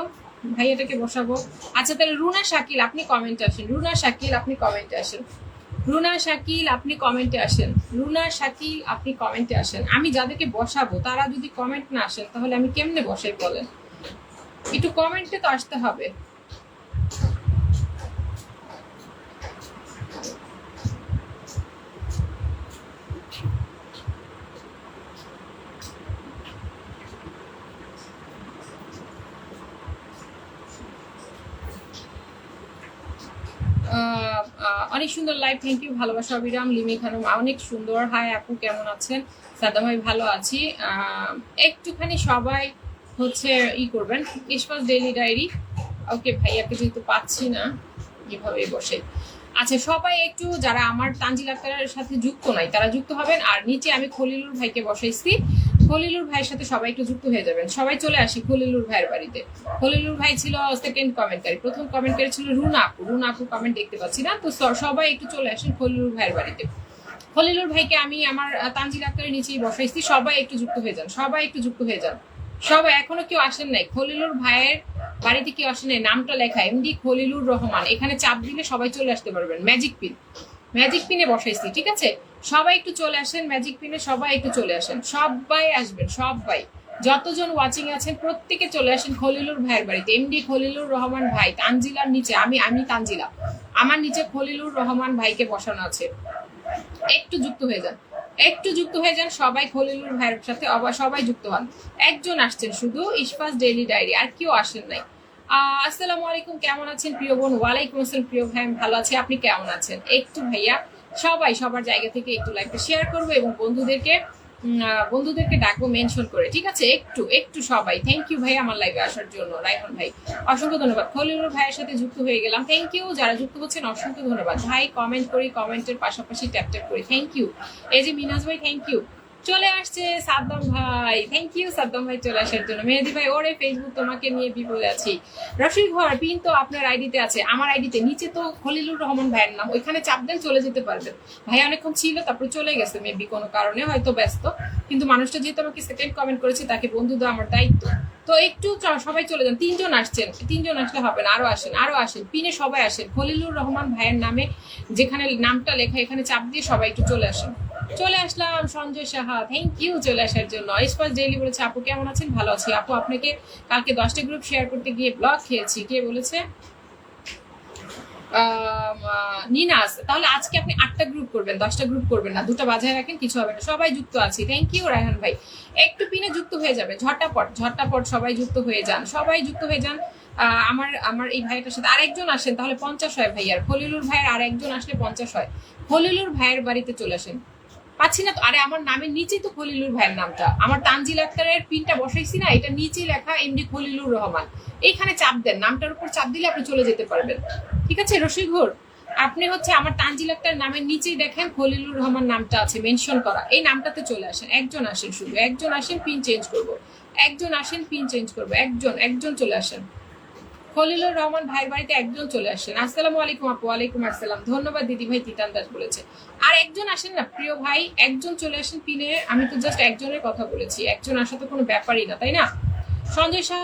ভাইয়াটাকে বসাবো। আচ্ছা তাহলে রুনা শাকিল আপনি কমেন্টে আসেন, রুনা শাকিল আপনি কমেন্টে আসেন, রুনা শাকিল আপনি কমেন্টে আসেন, রুনা শাকিল আপনি কমেন্টে আসেন। আমি যাদেরকে বসাবো তারা যদি কমেন্ট না আসেন তাহলে আমি কেমনে বসাই বলেন? একটু কমেন্টে তো আসতে হবে। অনেক সুন্দর লাইভ, থ্যাংক ইউ, ভালোবাসা অবিরাম। লিমি খানম অনেক সুন্দর, হাই আপু কেমন আছেন? সাদ্দাম ভাই ভালো আছি। একটুখানি সবাই হচ্ছে করবেন, ইস্পাস ডেইলি ডায়েরি। ওকে ভাইয়াকে যেহেতু পাচ্ছি না, এভাবে বসে। আচ্ছা সবাই একটু যারা আমার তানজিল আক্তারের সাথে যুক্ত নাই তারা যুক্ত হবেন, আর নিচে আমি খলিলুর ভাইকে বসাইছি, খলিলুর ভাইয়ের সাথে সবাই একটু যুক্ত হয়ে যাবেন। সবাই চলে আসি খলিলুর ভাইয়ের বাড়িতে। খলিলুর ভাই ছিল সেকেন্ড কমেন্টকারী, প্রথম কমেন্টকারী ছিল রুনা আপু। রুনা আপু কমেন্ট দেখতে পাচ্ছি না, তো সবাই একটু চলে আসেন খলিলুর ভাইয়ের বাড়িতে। খলিলুর ভাইকে আমি আমার তানজিল আক্তারের নিচেই বসাইছি, সবাই একটু যুক্ত হয়ে যান, সবাই একটু যুক্ত হয়ে যান। সবাই এখনো কেউ আসেন নাই, খলিলুর ভাইয়ের বাড়িতে কেউ আসেন নাই, নামটা লেখা এমডি খলিলুর রহমান, এখানে চাপ দিলে সবাই চলে আসতে পারবেন। ম্যাজিক পিন, ম্যাজিক পিনে বসাইছি, ঠিক আছে? সবাই একটু চলে আসেন ম্যাজিক পিনে, সবাই একটু চলে আসেন, সবাই আসবেন, সবাই যতজন ওয়াচিং আছেন প্রত্যেকে চলে আসেন খলিলুর ভাইয়ের বাড়িতে। এমডি খলিলুর রহমান ভাই, তানজিলার নিচে আমি তানজিলা, আমার নিচে খলিলুর রহমান ভাইকে বসানো আছে। একটু যুক্ত হয়ে যান, একটু যুক্ত হয়ে যান সবাই, খলিলুর ভাইয়ের সাথে সবাই যুক্ত হন। একজন আসছেন শুধু, ইশফাস ডেইলি ডায়েরি, আর কেউ আসেন নাই। আসসালামু আলাইকুম, কেমন আছেন প্রিয় বোন? ওয়ালাইকুম আসসালাম প্রিয় ভাই, ভালো আছি, আপনি কেমন আছেন? একটু ভাইয়া সবাই সবার জায়গা থেকে একটু লাইভটা শেয়ার করবো এবং বন্ধুদেরকে ডাকবো মেনশন করে, ঠিক আছে? একটু একটু সবাই, থ্যাংক ইউ ভাই আমার লাইভে আসার জন্য। রাইহান ভাই অসংখ্য ধন্যবাদ, খলিলুর ভাইয়ের সাথে যুক্ত হয়ে গেলাম, থ্যাংক ইউ। যারা যুক্ত হচ্ছেন অসংখ্য ধন্যবাদ ভাই, কমেন্ট করি, কমেন্টের পাশাপাশি ট্যাপ ট্যাপ করি, থ্যাংক ইউ। এই যে মিনাজ ভাই থ্যাংক ইউ, চলে আসছে সাদ্দাম ভাই, থ্যাংক ইউ সাদ্দাম ভাই চলে আসার জন্য। মেহেদি ভাই ওরে ফেসবুক তোমাকে নিয়ে বিপদে আছি। রশিদ ঘর পিন তো আপনার আইডিতে আছে, আমার আইডিতে নিচে তো খলিলুর রহমান ভাইয়ের নাম, ওইখানে চাপ দেন চলে যেতে পারবেন। ভাই অনেকক্ষণ ছিল, তারপরে চলে গেছে মেবি কোনো কারণে, হয়তো ব্যস্ত, কিন্তু মানুষটা যেহেতু আমাকে সেকেন্ড কমেন্ট করেছে তাকে বন্ধু দেওয়া আমার দায়িত্ব। তো একটু সবাই চলে যান, তিনজন আসছেন, তিনজন আসলে হবে না, আরো আসেন, আরো আসেন, পিনে সবাই আসেন। খলিলুর রহমান ভাইয়ের নামে যেখানে নামটা লেখা এখানে চাপ দিয়ে সবাই একটু চলে আসেন। চলে আসলাম সঞ্জয় সাহা, থ্যাংক ইউ চলে আসার জন্য। ইস্পাস ডেইলি বলেছে আপু কেমন আছেন? ভালো আছি আপু, আপনাকে কালকে 10টা গ্রুপ শেয়ার করতে গিয়ে ব্লক খেয়েছি। কে বলেছে? নিনাস, তাহলে আজকে আপনি 8টা গ্রুপ করবেন, 10টা গ্রুপ করবেন না, 2টা বাজায় রাখেন, কিছু হবে না। সবাই যুক্ত আছি, থ্যাংক ইউ রায়হান ভাই। একটু পিনে যুক্ত হয়ে যাবে, ঝটপট সবাই যুক্ত হয়ে যান, সবাই যুক্ত হয়ে যান। আমার এই ভাইটার সাথে আরেকজন আসেন, তাহলে 50 হয় ভাইয়ার। খলিলুর ভাইয়ের আরেকজন আসলে 50 হয়। খলিলুর ভাইয়ের বাড়িতে চলে আসেন। পাচ্ছি না তো, আরে আমার নামের নিচেই তো খলিলুর ভাইয়ের নামটা, আমার তানজিল আক্তারের পিনটা বসাইছি না, এটা নিচেই লেখা এমডি খলিলুর রহমান, এইখানে চাপ দেন, নামটার উপর চাপ দিলে আপনি চলে যেতে পারবেন, ঠিক আছে? রশিঘোর আপনি হচ্ছে আমার তানজিল আক্তার নামের নিচেই দেখেন খলিলুর রহমান নামটা আছে মেনশন করা, এই নামটাতে চলে আসেন। একজন আসেন, শুধু একজন আসেন, পিন চেঞ্জ করবো, একজন আসেন, পিন চেঞ্জ করবো, একজন চলে আসেন। খলিলুর রহমান ভাইয়ের বাড়িতে একজন চলে আসেন। আসসালামু আলাইকুম আপু। ওয়ালাইকুম আসসালাম, ধন্যবাদ দিদি ভাই, তিতান দাস বলেছে। আর একজন আসেন না প্রিয় ভাই, একজন চলে আসেন পিনে। আমি তো জাস্ট একজনের কথা বলেছি, একজন আসা তো কোনো ব্যাপারই না, তাই না? সঞ্জয় শাহ,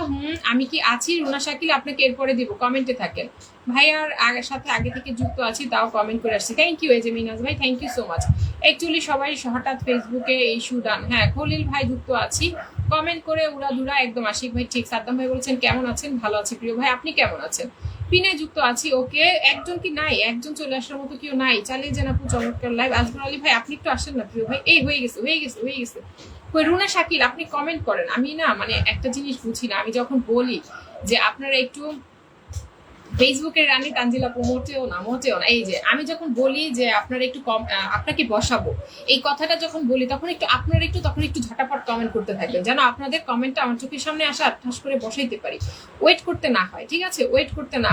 আমি কি আছি? রুনা শাকিল আপনাকে এরপরে দিব, কমেন্টে থাকেন। ভাইয়ার সাথে আগে থেকে যুক্ত আছি, তাও কমেন্ট করে আসছি, থ্যাংক ইউ। এই যে মিনাজ ভাই, thank you so much. Actually সবাই হঠাৎ ফেসবুকে ইস্যু ডান। হ্যাঁ খলিল ভাই যুক্ত আছি, কমেন্ট করে উড়াধুরা একদম। আশিক ভাই ঠিক। সাদ্দাম ভাই বলছেন কেমন আছেন? ভালো আছি প্রিয় ভাই, আপনি কেমন আছেন? পিনে যুক্ত আছি, ওকে। একজন কি নাই? একজন চলে আসার মতো কেউ নাই? চালিয়ে যান আপু, চমৎকার লাইভ। আজমর আলী ভাই আপনি একটু আসেন না প্রিয় ভাই। এই হয়ে গেছে। রুনা শাকিল আপনি কমেন্ট করেন। আমি না মানে একটা জিনিস বুঝি না, আমি যখন বলি যে আপনারা একটু ফেসবুকের রানী তানজিলা মোটেও না। এই যে আমি যখন বলি যে আপনারা একটু আপনাকে বসাবো, এই কথাটা যখন বলি তখন একটু ঝটাপট কমেন্ট করতে থাকবেন, যেন আপনাদের কমেন্টটা আমার চোখের সামনে আসা ঠাস করে বসাইতে পারি, ওয়েট করতে না হয়, ঠিক আছে? ওয়েট করতে না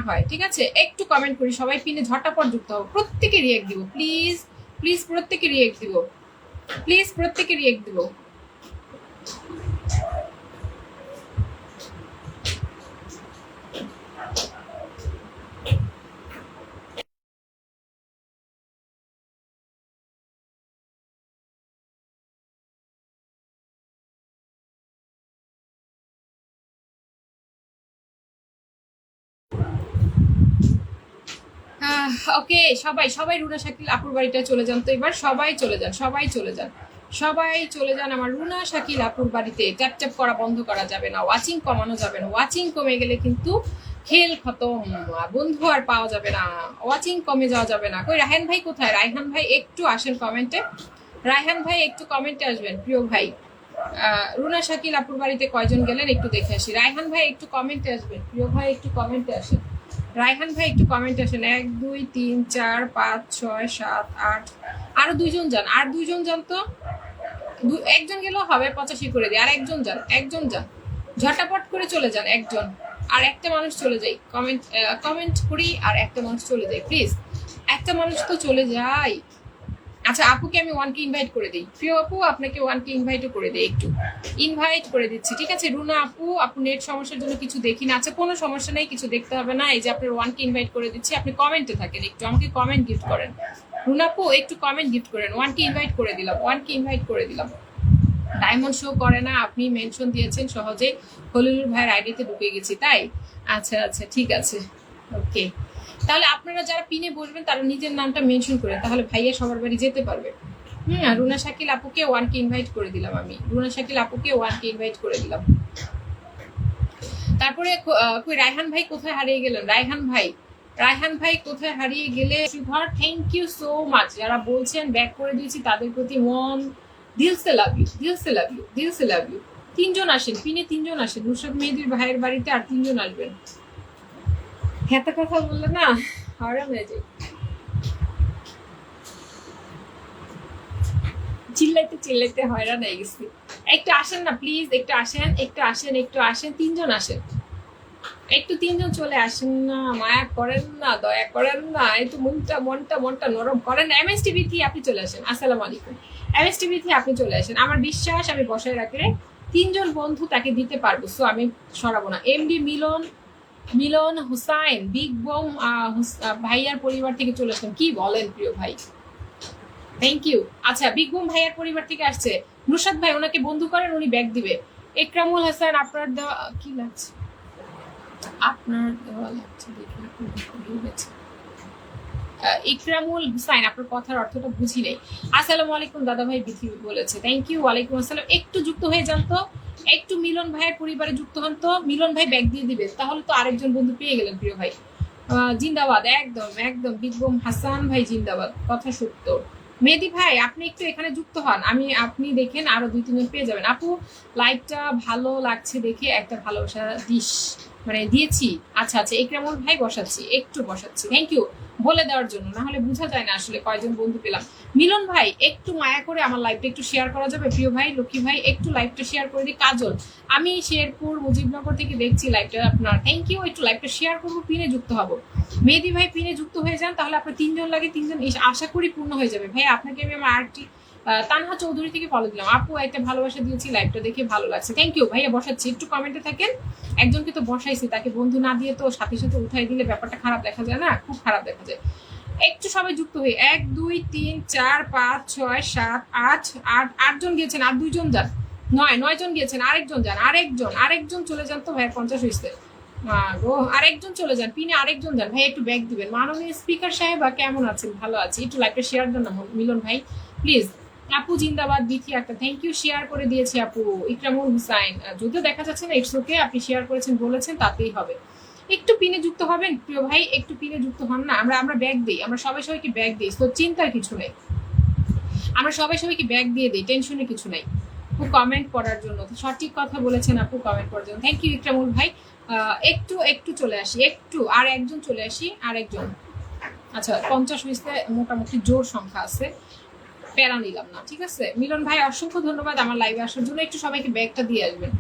হয়, ঠিক আছে? একটু কমেন্ট করি, সবাই পিনে ঝটাপট যুক্ত হবো, প্রত্যেকে রিয়েক্ট দিব, প্লিজ প্রত্যেকে রিয়েক্ট দিব, ওকে। সবাই রুনা শাকিল আপুর বাড়িটা চলে যান তো এবার, সবাই চলে যান আমার রুনা শাকিল আপুর বাড়িতে। ট্যাপ করা বন্ধ করা যাবে না, ওয়াচিং কমানো যাবে না, ওয়াচিং কমে গেলে কিন্তু খেল খতম, বন্ধু আর পাওয়া যাবে না, ওয়াচিং কমে যাওয়া যাবে না। কই রায়হান ভাই কোথায়? রায়হান ভাই একটু আসেন কমেন্টে, রায়হান ভাই একটু কমেন্টে আসবেন প্রিয় ভাই। রুনা শাকিল আপুর বাড়িতে কয়জন গেলেন একটু দেখে আসি। রায়হান ভাই একটু কমেন্টে আসবেন প্রিয় ভাই, একটু কমেন্টে আসেন। রায়হান ভাই একটু কমেন্ট আসেন। 1 2 3 4 5 6 7 8 আরো দুইজন যান, আর দুইজন যান তো, একজন গেলেও হবে, 85 করে দিই। আর একজন যান, একজন যান, ঝটাপট করে চলে যান একজন, আর একটা মানুষ চলে যাই। কমেন্ট করি আর একটা মানুষ চলে যাই প্লিজ, একটা মানুষ তো চলে যায়। আচ্ছা আপুকে আমি ওয়ানকে ইনভাইট করে দিই। প্রিয় আপু আপনাকে ওয়ানকে ইনভাইটও করে দিই, একটু ইনভাইট করে দিচ্ছি, ঠিক আছে? রুনা আপু, আপু নেট সমস্যার জন্য কিছু দেখি না। আচ্ছা কোনো সমস্যা নেই, কিছু দেখতে হবে না। এই যে আপনার ওয়ানকে ইনভাইট করে দিচ্ছি, আপনি কমেন্টে থাকেন, একটু আমাকে কমেন্ট গিফট করেন। রুনা আপু একটু কমেন্ট গিফট করেন। ওয়ানকে ইনভাইট করে দিলাম, ওয়ানকে ইনভাইট করে দিলাম। ডায়মন্ড শো করে না, আপনি মেনশন দিয়েছেন সহজে হলিলুর ভাইয়ের আইডিতে ঢুকে গেছি তাই। আচ্ছা আচ্ছা ঠিক আছে, ওকে। তাহলে আপনারা যারা পিনে বসবেন তারা নিজের নামটা মেনশন করেন, তাহলে ভাইয়া সবার বাড়ি যেতে পারবে। রুনা শাকিল আপুকে ওয়ানকে ইনভাইট করে দিলাম আমি, রুনা শাকিল আপুকে ওয়ানকে ইনভাইট করে দিলাম। তারপরে কই রায়হান ভাই কোথায় হারিয়ে গেলেন? রায়হান ভাই, রায়হান ভাই কোথায় হারিয়ে গেলে? সুধর থ্যাংক ইউ সো মাচ, যারা বলছেন ব্যাক করে দিয়েছি তাদের প্রতি মন দিল সে লাভ ইউ, দিল সে লাভ ইউ, দিল সে লাভ ইউ। 3 জন আসেন পিনে, 3 জন আসেন। নুসরাত মেহেদির ভাইয়ের বাড়িতে আর 3 জন আসবেন। এত কথা বললে না হারাম হয়ে যায়, চিল্লাইতে চিল্লাইতে হয়রান হয়ে গেছি। একটু আসেন না প্লিজ, একটু আসেন, একটু আসেন, একটু আসেন। 3 জন আসেন, একটু 3 জন চলে আসেন না, মায়া করেন না, দয়া করেন না, একটু মনটা মনটা মনটা নরম করেন। এমএস টিভি থেকে আপনি চলে আসেন। আসসালামু আলাইকুম। এমএস টিভি থেকে আপনি চলে আসেন। আমার বিশ্বাস আমি বসায় রাখলে 3 জন বন্ধু তাকে দিতে পারবো, সো আমি সরাবো না। এমডি মিলন, মিলন হুসাইন বিগ বম ভাইয়ার পরিবার থেকে চলে আসলাম। কি বলেন প্রিয় ভাই, থ্যাংক ইউ। আচ্ছা বিগ বম ভাইয়ার পরিবার থেকে আসছে। নুসাদ ভাই ওনাকে বন্ধু করেন, উনি ব্যাগ দিবে। একরামুল হাসান আপনার দেওয়া কি লাগছে? আপনার দেওয়া লাগছে দেখে ইকরামুল হুসাইন, আপনার কথার অর্থটা বুঝি নেই। আসসালামু আলাইকুম দাদা ভাই বিথি বলেছে, থ্যাংক ইউ। ওয়ালাইকুম আসসালাম। একটু যুক্ত হয়ে যান তো, একটু মিলন ভাইয়ের পরিবারে যুক্ত হন তো। মিলন ভাই ব্যাগ দিয়ে দিবে, তাহলে তো আরেকজন বন্ধু পেয়ে গেলেন প্রিয় ভাই। জিন্দাবাদ, একদম একদম বিগবম হাসান ভাই জিন্দাবাদ, কথা সত্য। মেহেদি ভাই আপনি একটু এখানে যুক্ত হন, আপনি দেখেন আরো 2-3 জন পেয়ে যাবেন। আপু লাইভটা ভালো লাগছে দেখে একটা ভালোবাসা দিয়েছি। আচ্ছা আচ্ছা ইকরামুল ভাই বসাচ্ছি, একটু বসাচ্ছি, থ্যাংক ইউ বলে দেওয়ার জন্য, না হলে বোঝা যায় না আসলে কয়জন বন্ধু পেলাম। মিলন ভাই একটু মায়া করে আমার লাইভটা একটু শেয়ার করা যাবে? প্রিয় ভাই লক্ষ্মী ভাই একটু লাইভটা শেয়ার করে দিই। কাজল, আমি শেরপুর মুজিবনগর থেকে দেখছি লাইভটা আপনার, থ্যাংক ইউ। একটু লাইভটা শেয়ার করবো, পিনে যুক্ত হবো। মেহেদি ভাই পিনে যুক্ত হয়ে যান, তাহলে আপনার 3 জন লাগে, 3 জন আশা করি পূর্ণ হয়ে যাবে। ভাই আপনাকে আমি আমার আরেকটি তানহা চৌধুরী থেকে ফলো দিলাম। আপু একটা ভালোবাসা দিয়েছি, লাইভটা দেখে ভালো লাগছে, থ্যাংক ইউ ভাইয়া। বসাচ্ছি, একটু কমেন্টে থাকেন। একজনকে তো বসাইছি, তাকে বন্ধু না দিয়ে তো সাথে সাথে উঠাই দিলে ব্যাপারটা খারাপ দেখা যায় না, খুব খারাপ দেখা যায়। একটু সবাই যুক্ত হয়ে 1 2 3 4 5 6 7 8 8 জন গিয়েছেন, আর 2 জন যান। 9 জন গিয়েছেন, আরেকজন যান, আরেকজন চলে যান তো ভাই, 50 হয়েছে। আরেকজন চলে যান পিনে, আরেকজন যান ভাই, একটু ব্যাগ দিবেন। মাননীয় স্পিকার সাহেব কেমন আছেন? ভালো আছি, একটু লাইভটা শেয়ার দেন না মিলন ভাই প্লিজ। আপু জিন্দাবাদ বিথি একটা, থ্যাংক ইউ, শেয়ার করে দিয়েছি আপু। ইকরামুল হুসাইন, যদিও দেখা যাচ্ছে না, ইটস ওকে, আপনি শেয়ার করেছেন বলেছেন তাতেই হবে। একটু পিনে যুক্ত হবেন প্রিয় ভাই, একটু পিনে যুক্ত হন না। আমরা ব্যাগ দিই, আমরা সবাই সবাইকে ব্যাগ দিই, তো চিন্তার কিছু নেই, আমরা সবাই সবাইকে ব্যাগ দিয়ে দিই, টেনশনের কিছু নেই। আপু কমেন্ট করার জন্য, সঠিক কথা বলেছেন আপু, কমেন্ট করার জন্য থ্যাংক ইউ ইকরামুল ভাই। একটু চলে আসি, একটু আর একজন চলে আসি, আর একজন। আচ্ছা 50 হয়েছে, মোটামুটি জোর সংখ্যা আছে, প্যারা নিলাম না, ঠিক আছে। মিলন ভাই অসংখ্য ধন্যবাদ আমার লাইভে আসার জন্য। একটু সবাইকে ব্যাগটা দিয়ে আসবেন,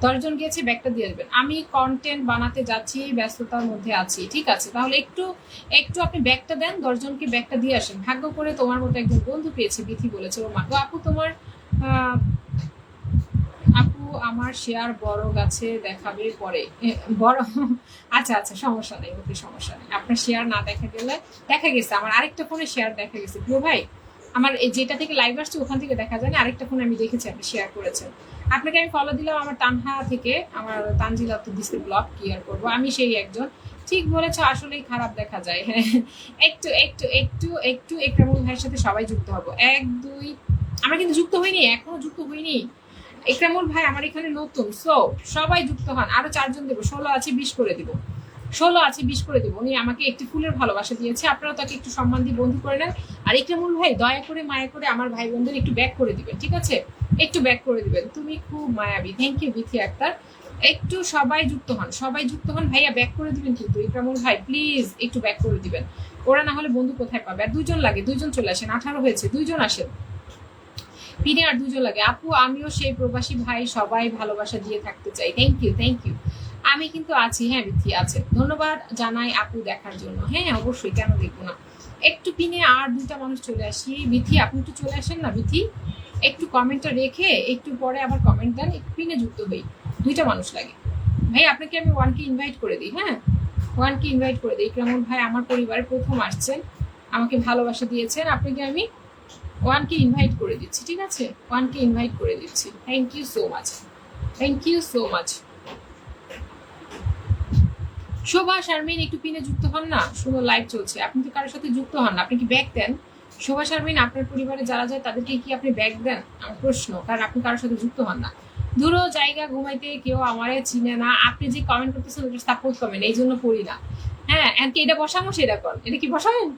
10 জন গিয়েছে, ব্যাগটা দিয়ে আসবেন। আমি কন্টেন্ট বানাতে যাচ্ছি, ব্যস্ততার মধ্যে আছি, ঠিক আছে। তাহলে একটু আপনি ব্যাগটা দেন, 10 জনকে ব্যাগটা দিয়ে আসেন। ভাগ্য করে তোমার মতো একজন বন্ধু পেয়েছি, বিথি বলেছে। ও মা গো আপু, তোমার আপু আমার শেয়ার বড় গাছে দেখাবে পরে, বড় আচ্ছা আচ্ছা সমস্যা নেই, ওকে সমস্যা নেই। আপনার শেয়ার না দেখা গেলে, দেখা গেছে আমার আরেকটা ফোনে শেয়ার দেখা গেছে প্রিয় ভাই, আমার যেটা থেকে লাইভ আসছে ওখান থেকে দেখা যায় না, আরেকটা ফোনে আমি দেখেছি আপনি শেয়ার করেছেন। আপনাকে আমি ফলো দিলাম আমার তানহা থেকে, আমার তানজিলা তো দিচ্ছে ব্লগ, কি আর করবো, আমি সেই একজন। ঠিক বলেছ, আসলেই খারাপ দেখা যায়। হ্যাঁ একটু একটু একটু একটু একরামুল ভাইয়ের সাথে সবাই যুক্ত হবো। 1 2, আমরা কিন্তু যুক্ত হইনি, এখনো যুক্ত হইনি। একরামুল ভাই আমার এখানে নতুন, সো সবাই যুক্ত হন। আরো 4 জন দেবো, 16 আছে 20 করে দিব, 16 আছে 20 করে দিব। উনি আমাকে একটি ফুলের ভালোবাসা দিয়েছে, আপনারা তাকে একটু সম্মান দিয়ে বন্ধু করে নেন। আর ইকরামুল ভাই দয়া করে মায়া করে আমার ভাই বোনদের একটু ব্যাক করে দিবেন, ঠিক আছে, একটু ব্যাক করে দিবেন। তুমি খুব মায়াবী, থ্যাংক ইউ বিথি আক্তার। একটু সবাই যুক্ত হন, সবাই যুক্ত হন। ভাইয়া ব্যাক করে দিবেন কিন্তু ইকরামুল ভাই প্লিজ একটু ব্যাক করে দিবেন, ওরা না হলে বন্ধু কোথায় পাবে। আর 2 জন লাগে, 2 জন চলে আসেন, 18 হয়েছে, 2 জন আসেন পিনে, আর 2 জন লাগে। আপু আমিও সেই প্রবাসী ভাই, সবাই ভালোবাসা দিয়ে থাকতে চাই। Thank you, thank you. আমি কিন্তু আছি, হ্যাঁ বিথি আছে, ধন্যবাদ জানাই আপু দেখার জন্য। হ্যাঁ অবশ্যই, কেন দেখবো না। একটু পিনে আর 2টা মানুষ চলে আসি। বিথি আপনি একটু চলে আসেন না বিথি, একটু কমেন্টটা রেখে একটু পরে আবার কমেন্ট দেন, একটু পিনে যুক্ত হই। 2টা মানুষ লাগে। ভাই আপনাকে আমি 1কে ইনভাইট করে দিই, হ্যাঁ 1কে ইনভাইট করে দিই। ইকরামুল ভাই আমার পরিবারে প্রথম আসছেন, আমাকে ভালোবাসা দিয়েছেন, আপনাকে আমি 1কে ইনভাইট করে দিচ্ছি, ঠিক আছে 1কে ইনভাইট করে দিচ্ছি। Thank you so much, thank you so much. Shobha Sharmin একটু পিনে যুক্ত হন না, শুধু লাইভ চলছে, আপনি তো কারোর সাথে যুক্ত হন না, আপনি কি ব্যাগ দেন? শোভা শারমিন আপনার পরিবারে যারা যায় তাদেরকে কি আপনি ব্যাগ দেন? আমার প্রশ্ন, কারণ আপনি কারোর সাথে যুক্ত হন না। দূর জায়গা ঘুমাইতে কেউ আমারে চিনে না, আপনি যে কমেন্ট করতেছেন ওটা সাপোর্ট কমেন্ট, এই জন্য পড়ি না। হ্যাঁ এমনকি এটা বসামো সেটা কর, এটা কি বসাবেন?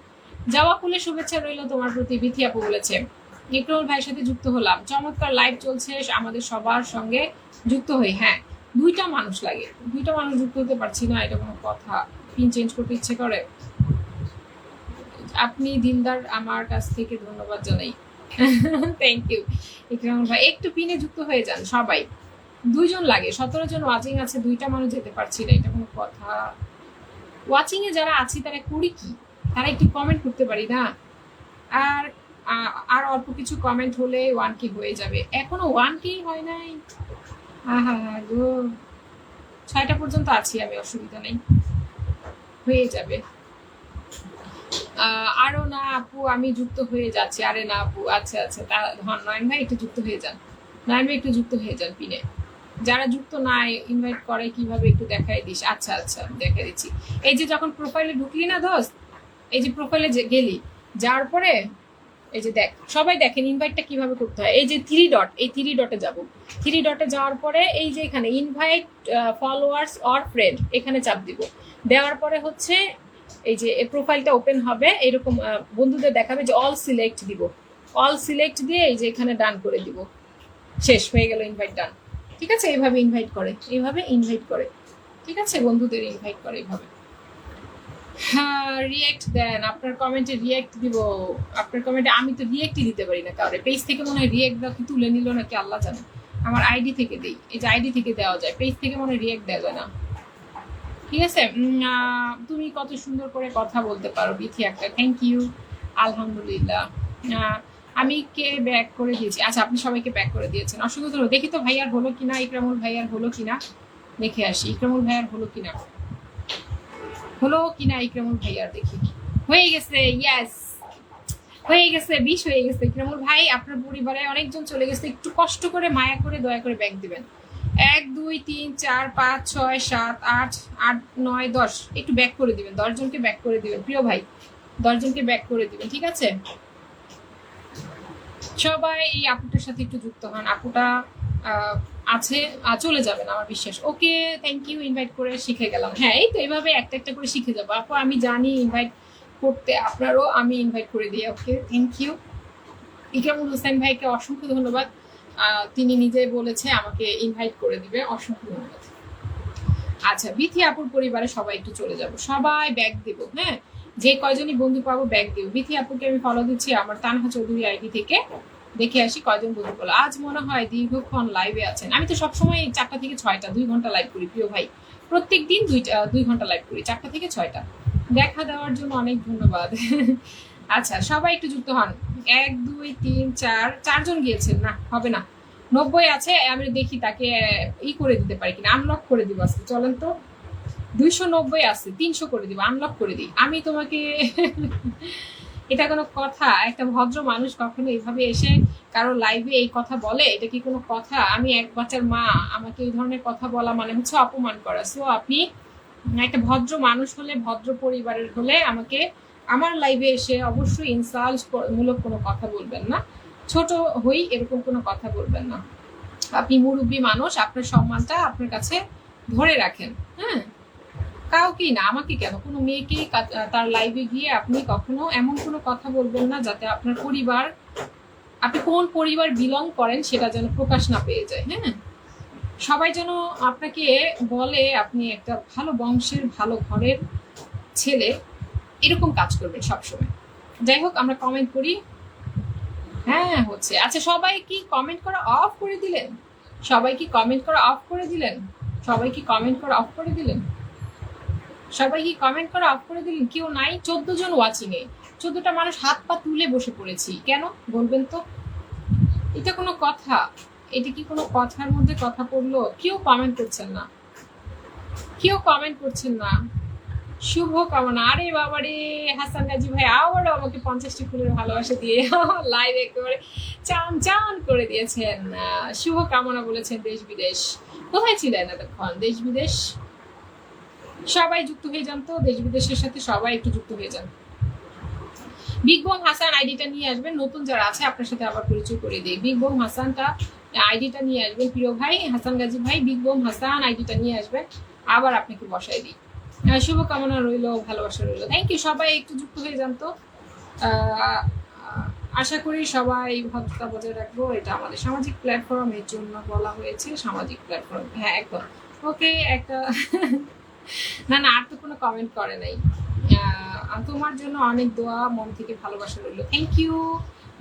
যাওয়া ফুলে শুভেচ্ছা রইল তোমার প্রতি, বিথি আপু বলেছে। ইকরামুল ভাইয়ের সাথে যুক্ত হলাম, চমৎকার লাইভ চলছে, আমাদের সবার সঙ্গে যুক্ত হই। হ্যাঁ 2টা মানুষ লাগে, 2টা মানুষ যুক্ত হতে পারছি না, এটা কোনো কথা? পিন চেঞ্জ করতে ইচ্ছে করে? আপনি দিনদার, আমার কাছ থেকে ধন্যবাদ জানাই। থ্যাংক ইউ ইকরামুল ভাই, একটু পিনে যুক্ত হয়ে যান সবাই। 2 জন লাগে, 17 জন ওয়াচিং আছে, 2টা মানুষ যেতে পারছি না, এটা কোনো কথা? ওয়াচিং এ যারা আছি তারা করি কি, তারা একটু কমেন্ট করতে পারি না? আর আর অল্প কিছু কমেন্ট হলে 1K হয়ে যাবে, এখনো 1K হয় নাই। হা গো, 6টা পর্যন্ত আছি আমি, অসুবিধা নেই, হয়ে যাবে। আরো না আপু আমি যুক্ত হয়ে যাচ্ছি। আরে না আপু, আচ্ছা আচ্ছা, তা নয়ন ভাই একটু যুক্ত হয়ে যান, নয়ন ভাই একটু যুক্ত হয়ে যান পিনে। যারা যুক্ত নাই ইনভাইট করে কিভাবে একটু দেখাই দিস। আচ্ছা আচ্ছা দেখাই দিচ্ছি। এই যে যখন প্রোফাইলে ঢুকলি না দোস্ত, এই যে প্রোফাইলে গেলি, যাওয়ার পরে এই যে দেখ, সবাই দেখেন ইনভাইটটা কিভাবে করতে হয়। এই যে 3 ডট, এই 3 ডটে যাব, 3 ডটে যাওয়ার পরে এই যে এখানে ইনভাইট ফলোয়ার্স অর ফ্রেন্ড, এখানে চাপ দিব। দেওয়ার পরে হচ্ছে এই যে প্রোফাইলটা ওপেন হবে, এরকম বন্ধুদের দেখাবে যে অল সিলেক্ট দিব, অল সিলেক্ট দিয়ে এই যে এখানে ডান করে দিব, শেষ হয়ে গেল, ইনভাইট ডান। ঠিক আছে, এইভাবে ইনভাইট করে, এইভাবে ইনভাইট করে, ঠিক আছে বন্ধুদের ইনভাইট করে এইভাবে। হ্যাঁ রিয়েক্ট দেন, আপনার কমেন্টে রিয়েক্ট দিব, আপনার কমেন্টে আমি তো রিয়েক্টই দিতে পারি না কাউরে। পেজ থেকে মনে হয় রিয়েক্ট দাও কি তুলে নিল নাকি আল্লাহ জানে, আমার আইডি থেকে দেই, এই যে আইডি থেকে দেওয়া যায়, পেজ থেকে মনে হয় রিয়েক্ট দেওয়া যায় না। ঠিক আছে, তুমি কত সুন্দর করে কথা বলতে পারো বিথি একটা, থ্যাংক ইউ, আলহামদুলিল্লাহ। আমি কে ব্যাক করে দিয়েছি, আচ্ছা আপনি সবাইকে ব্যাক করে দিয়েছেন, অসংখ্য ধন্যবাদ। দেখি তো ভাইয়ার হলো কিনা, ইকরামুল ভাইয়ার হলো কিনা, দেখে আসি ইকরামুল ভাইয়ার হলো কিনা, হলো কিনা ইকরামুল ভাইয়ার, দেখি। হয়ে গেছে, ইয়েস হয়ে গেছে, 20 হয়ে গেছে। ইকরামুল ভাই আপনার পরিবারে অনেকজন চলে গেছে, একটু কষ্ট করে মায়া করে দয়া করে ব্যাক দিবেন। 1 2 3 4 5 6 7 8 8 9 10, একটু ব্যাক করে দিবেন, 10 জনকে ব্যাক করে দিবেন প্রিয় ভাই, 10 জনকে ব্যাক করে দিবেন, ঠিক আছে? সবাই এই আপুটার সাথে একটু যুক্ত হন, আপুটা আছে, চলে যাবেন আমার বিশ্বাস। ওকে থ্যাংক ইউ, ইনভাইট করে শিখে গেলাম। হ্যাঁ এই তো এইভাবে একটা একটা করে শিখে যাবো আপু, আমি জানি ইনভাইট করতে, আপনারও আমি ইনভাইট করে দিই। Okay thank you. Ikramul Hossain ভাইকে অসংখ্য ধন্যবাদ, তিনি নিজে বলেছে আমাকে ইনভাইট করে দিবে, অসংখ্য ধন্যবাদ। আচ্ছা বিথি আপুর পরিবারে সবাই একটু চলে যাব, সবাই ব্যাগ দেবো, হ্যাঁ যে কয়জনই বন্ধু পাবো ব্যাগ দেবো। বিথি আপুকে আমি ফলো দিচ্ছি আমার তানহা চৌধুরী আইডি থেকে, দেখে আসি কয়জন বন্ধু পেলো। আজ মনে হয় দীর্ঘক্ষণ লাইভে আছেন, আমি তো সবসময় 4টা থেকে 6টা 2 ঘন্টা লাইভ করি প্রিয় ভাই, প্রত্যেক দিন 2 ঘন্টা লাইভ করি, 4টা থেকে 6টা। দেখা দেওয়ার জন্য অনেক ধন্যবাদ। আচ্ছা সবাই একটু যুক্ত হন। 1 2 3 4, 4 জন গিয়েছেন, না হবে না, 90 আছে, আমি দেখি তাকে করে দিতে পারি কিনা, আনলক করে দিব আজকে, চলেন তো। 290 আছে, 300 করে দিব, আনলক করে দিই আমি তোমাকে। এটা কোনো কথা? একটা ভদ্র মানুষ কখনো এইভাবে এসে কারো লাইভে এই কথা বলে? এটা কি কোনো কথা? আমি এক বাচ্চার মা, আমাকে এই ধরনের কথা বলা মানে হচ্ছে অপমান করা। সো আপনি একটা ভদ্র মানুষ হলে, ভদ্র পরিবারের হলে আমাকে আমার লাইভে এসে অবশ্যই ইনসাল্ট মূলক কোনো কথা বলবেন না, ছোট হই এরকম কোনো কথা বলবেন না। আপনি মুরব্বী মানুষ, আপনার সম্মানটা আপনার কাছে ধরে রাখেন। হ্যাঁ কাউকেই না, আমাকে কেন, কোনো মেয়েকে তার লাইভে গিয়ে আপনি কখনো এমন কোনো কথা বলবেন না যাতে আপনার পরিবার, আপনি কোন পরিবার বিলং করেন সেটা যেন প্রকাশ না পেয়ে যায়। হ্যাঁ সবাই যেন আপনাকে বলে আপনি একটা ভালো বংশের ভালো ঘরের ছেলে, এরকম কাজ করবেন সবসময়। যাই হোক, আমরা কমেন্ট করি। হ্যাঁ হচ্ছে। আচ্ছা, সবাই কি কমেন্ট করা অফ করে দিলেন? সবাই কি কমেন্ট করা অফ করে দিলেন? সবাই কি কমেন্ট করা অফ করে দিলেন? সবাই কি কমেন্ট করা অফ করে দিলেন? কেউ নাই? 14 জন ওয়াচিং এ, 14টা মানুষ হাত পা তুলে বসে পড়েছি কেন বলবেন তো? এটা কোনো কথা? এটা কি কোনো কথার মধ্যে কথা পড়লো? কেউ কমেন্ট করছেন না, কেউ কমেন্ট করছেন না। শুভ কামনা। আরে বাবা রে, হাসান গাজী ভাই আবারও আমাকে 50টি ফুলের ভালোবাসা দিয়ে লাইভ একেবারে চান চান করে দিয়েছেন। শুভ কামনা বলেছেন দেশ বিদেশ। কোথায় ছিলেন এতক্ষণ? দেশ বিদেশ সবাই যুক্ত হয়ে যান তো, দেশ বিদেশের সাথে সবাই একটু যুক্ত হয়ে যান। বিগ বম হাসান আইডিটা নিয়ে আসবেন, নতুন যারা আছে আপনার সাথে আবার পরিচয় করে দিই। বিগ বম হাসানটা আইডিটা নিয়ে আসবেন, প্রিয় ভাই হাসান গাজী ভাই, বিগ বম হাসান আইডিটা নিয়ে আসবেন, আবার আপনাকে বসাই দিই। শুভকামনা রইল, ভালোবাসা রইল। Thank you. সবাই একটু যুক্ত হয়ে যান তো। আশা করি সবাই ভদ্রতা বজায় রাখবো। এটা আমাদের সামাজিক প্ল্যাটফর্ম, এর জন্য বলা হয়েছে সামাজিক প্ল্যাটফর্ম। হ্যাঁ একদম ওকে। একটা না না, আর তো কোনো কমেন্ট করে নাই। তোমার জন্য অনেক দোয়া, মন থেকে ভালোবাসা রইল। Thank you.